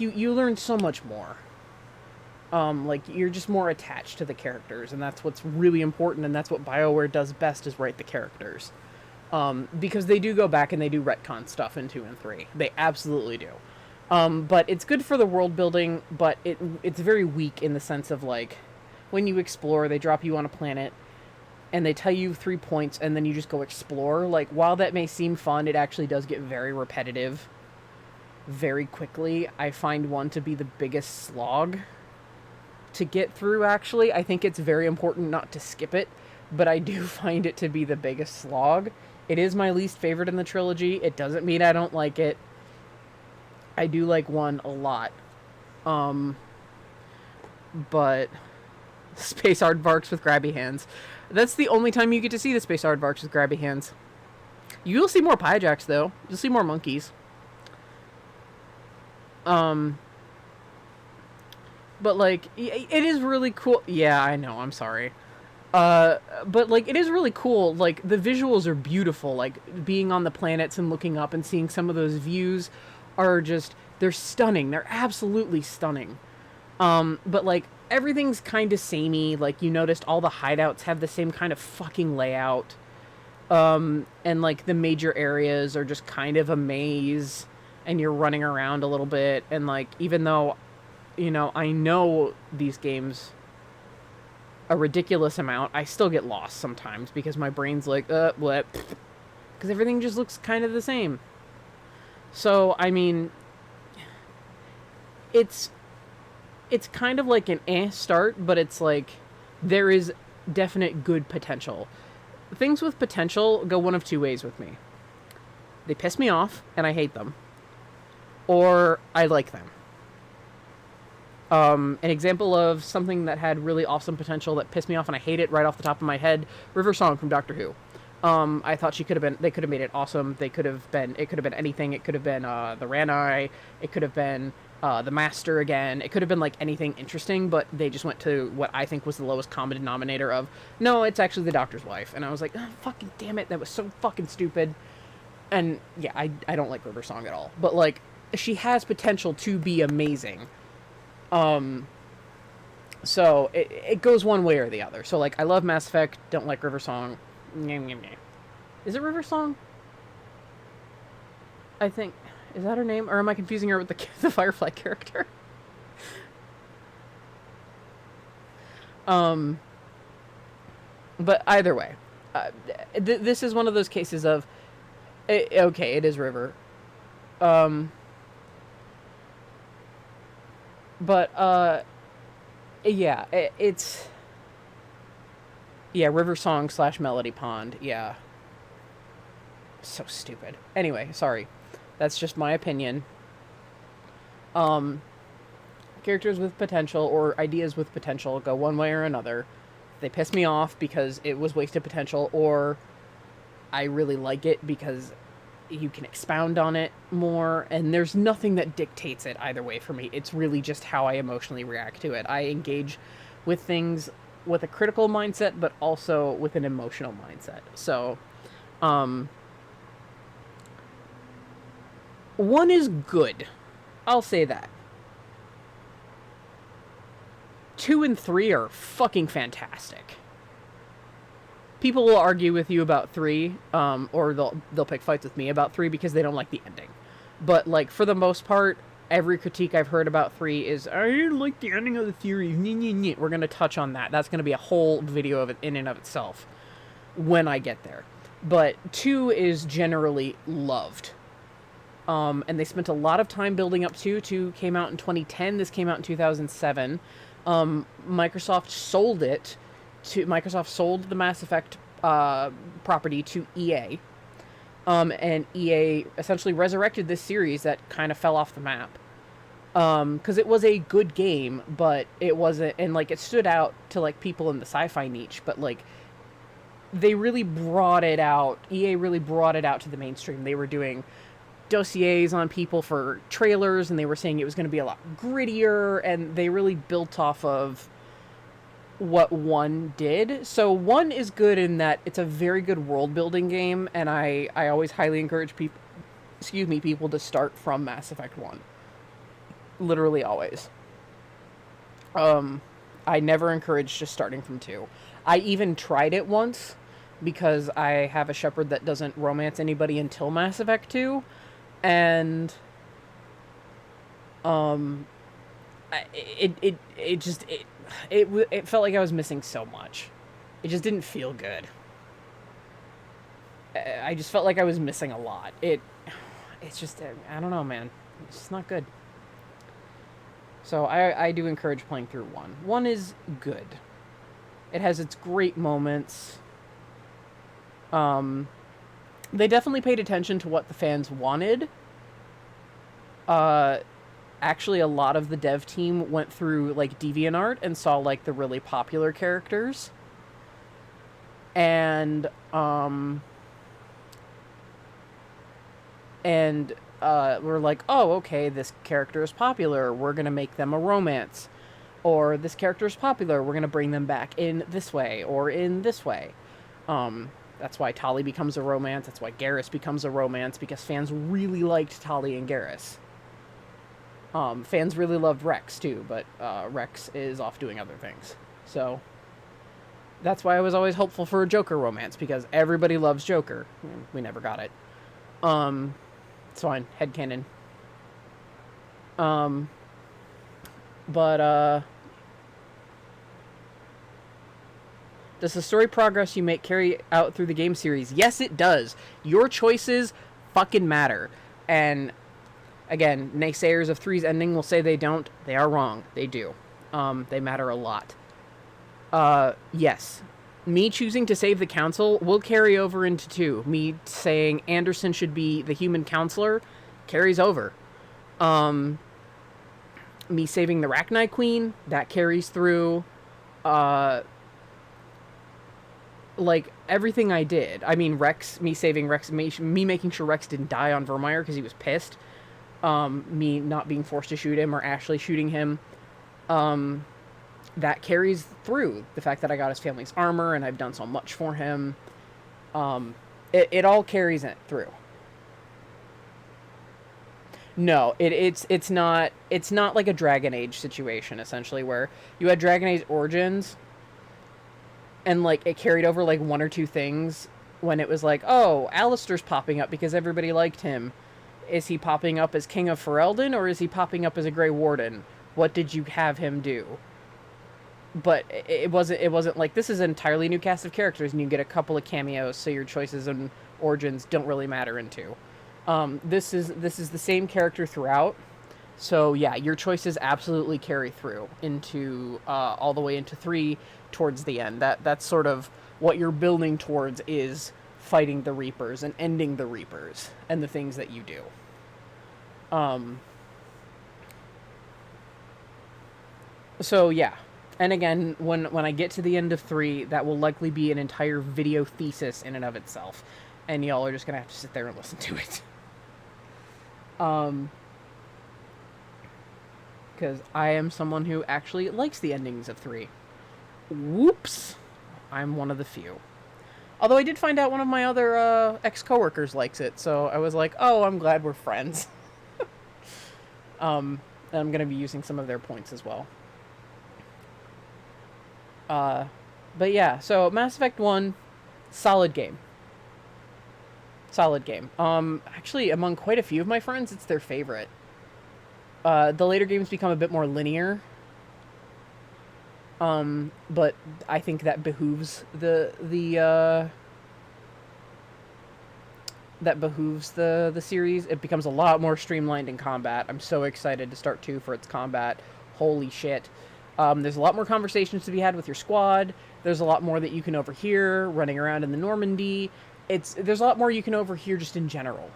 Speaker 1: you learn so much more. Like, you're just more attached to the characters, and that's what's really important, and that's what BioWare does best, is write the characters. Because they do go back and they do retcon stuff in 2 and 3. They absolutely do. But it's good for the world building, but it's very weak in the sense of, like, when you explore, they drop you on a planet, and they tell you 3 points, and then you just go explore. Like, while that may seem fun, it actually does get very repetitive very quickly. I find 1 to be the biggest slog to get through, actually. I think it's very important not to skip it, but I do find it to be the biggest slog. It is my least favorite in the trilogy. It doesn't mean I don't like it. I do like 1 a lot. But space aardvarks with grabby hands. That's the only time you get to see the space aardvarks with grabby hands. You'll see more pyjacks, though. You'll see more monkeys. But, like, it is really cool. Yeah, I know, I'm sorry. But, like, it is really cool. Like, the visuals are beautiful. Like, being on the planets and looking up and seeing some of those views are just, they're stunning. They're absolutely stunning. But, like, everything's kind of samey. Like, you noticed all the hideouts have the same kind of fucking layout. And, like, the major areas are just kind of a maze, and you're running around a little bit. And, like, even though, you know, I know these games a ridiculous amount, I still get lost sometimes because my brain's like, what? Because everything just looks kind of the same. So, I mean, it's it's kind of like an start, but it's like there is definite good potential. Things with potential go one of two ways with me. They piss me off and I hate them, or I like them. An example of something that had really awesome potential that pissed me off and I hate it right off the top of my head, River Song from Doctor Who. I thought they could have made it awesome. It could have been anything. It could have been the Ranai. It could have been the Master again. It could have been like anything interesting, but they just went to what I think was the lowest common denominator of, no, it's actually the Doctor's wife. And I was like, oh, fucking damn it, that was so fucking stupid. And yeah, I don't like River Song at all. But like, she has potential to be amazing. So it goes one way or the other. So like, I love Mass Effect, don't like River Song. Is it River Song? I think. Is that her name? Or am I confusing her with the Firefly character? But either way, this is one of those cases of, okay, it is River. Yeah, it's... Yeah, River Song / Melody Pond, yeah. So stupid. Anyway, sorry. That's just my opinion. Characters with potential or ideas with potential go one way or another. They piss me off because it was wasted potential, or I really like it because you can expound on it more, and there's nothing that dictates it either way for me. It's really just how I emotionally react to it. I engage with things with a critical mindset, but also with an emotional mindset. So, 1 is good. I'll say that. 2 and 3 are fucking fantastic. People will argue with you about 3, or they'll pick fights with me about 3 because they don't like the ending. But, like, for the most part, every critique I've heard about 3 is, I didn't like the ending of the series. We're going to touch on that. That's going to be a whole video of it in and of itself when I get there. But 2 is generally loved. And they spent a lot of time building up to. 2 came out in 2010. This came out in 2007. Microsoft sold the Mass Effect property to EA. And EA essentially resurrected this series that kind of fell off the map. Because it was a good game, but it wasn't, and like it stood out to like people in the sci-fi niche, but like they really brought it out. EA really brought it out to the mainstream. They were doing dossiers on people for trailers, and they were saying it was going to be a lot grittier, and they really built off of what 1 did. So 1 is good in that it's a very good world building game, and I always highly encourage people to start from Mass Effect 1. Literally always. I never encourage just starting from 2. I even tried it once because I have a shepherd that doesn't romance anybody until Mass Effect 2, and it felt like I was missing so much. It just didn't feel good. I just felt like I was missing a lot. It's just, I don't know, man. It's just not good. So I do encourage playing through 1. 1 is good. It has its great moments. They definitely paid attention to what the fans wanted. Actually, a lot of the dev team went through, like, DeviantArt and saw, like, the really popular characters. And we're like, oh, okay, this character is popular. We're going to make them a romance. Or this character is popular. We're going to bring them back in this way or in this way. That's why Tali becomes a romance. That's why Garrus becomes a romance, because fans really liked Tali and Garrus. Fans really loved Rex, too, but Rex is off doing other things. So that's why I was always hopeful for a Joker romance, because everybody loves Joker. We never got it. It's fine. Headcanon. Does the story progress you make carry out through the game series? Yes, it does. Your choices fucking matter. And Again, naysayers of 3's ending will say they don't. They are wrong. They do. They matter a lot. Yes. Me choosing to save the council will carry over into 2. Me saying Anderson should be the human counselor carries over. Me saving the Rachni Queen, that carries through. Like, everything I did. I mean, Rex, me saving Rex, me making sure Rex didn't die on Vermeer because he was pissed. Me not being forced to shoot him or Ashley shooting him. That carries through. The fact that I got his family's armor and I've done so much for him. It all carries it through. No, it's not like a Dragon Age situation, essentially, where you had Dragon Age Origins and, like, it carried over, like, 1 or 2 things when it was like, oh, Alistair's popping up because everybody liked him. Is he popping up as King of Ferelden, or is he popping up as a Grey Warden? What did you have him do? But it wasn't like, this is an entirely new cast of characters, and you get a couple of cameos, so your choices and origins don't really matter in 2. This is the same character throughout. So yeah, your choices absolutely carry through into all the way into 3 towards the end. That's sort of what you're building towards, is fighting the Reapers and ending the Reapers and the things that you do. So yeah. And again, when I get to the end of 3, that will likely be an entire video thesis in and of itself. And y'all are just gonna have to sit there and listen to it. Because I am someone who actually likes the endings of 3. Whoops. I'm one of the few. Although I did find out one of my other ex-coworkers likes it, so I was like, oh, I'm glad we're friends. And I'm going to be using some of their points as well. But yeah, so Mass Effect 1, solid game. Solid game. Actually, among quite a few of my friends, it's their favorite. The later games become a bit more linear. But I think that behooves the series. It becomes a lot more streamlined in combat. I'm so excited to start 2 for its combat. Holy shit. There's a lot more conversations to be had with your squad. There's a lot more that you can overhear running around in the Normandy. There's a lot more you can overhear just in general.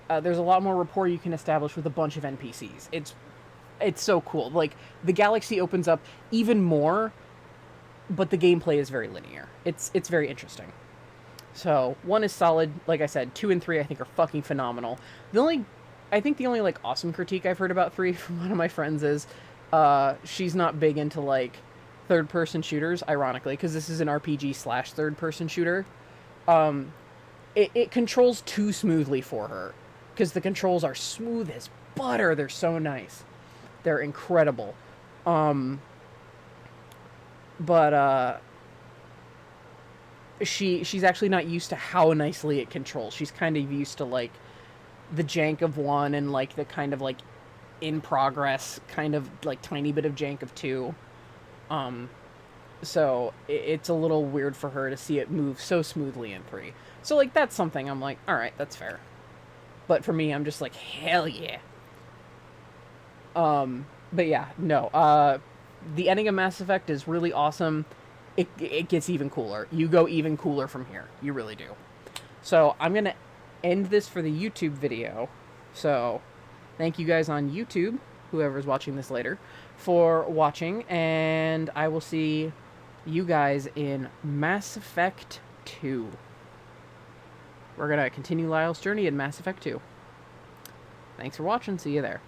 Speaker 1: There's a lot more rapport you can establish with a bunch of NPCs. It's so cool. Like, the galaxy opens up even more, but the gameplay is very linear. It's very interesting. So, 1 is solid. Like I said, 2 and 3 I think are fucking phenomenal. The only like awesome critique I've heard about 3 from one of my friends is she's not big into like third-person shooters, ironically, because this is an RPG / third-person shooter. It controls too smoothly for her, because the controls are smooth as butter. They're so nice. They're incredible. But she's actually not used to how nicely it controls. She's kind of used to like the jank of 1 and like the kind of like in progress kind of like tiny bit of jank of 2. So it's a little weird for her to see it move so smoothly in 3. So like that's something I'm like, all right, that's fair. But for me, I'm just like, hell yeah. But yeah, no. The ending of Mass Effect is really awesome. It gets even cooler. You go even cooler from here. You really do. So I'm gonna end this for the YouTube video. So thank you guys on YouTube, whoever's watching this later, for watching, and I will see you guys in Mass Effect 2. We're gonna continue Lyle's journey in Mass Effect 2. Thanks for watching. See you there.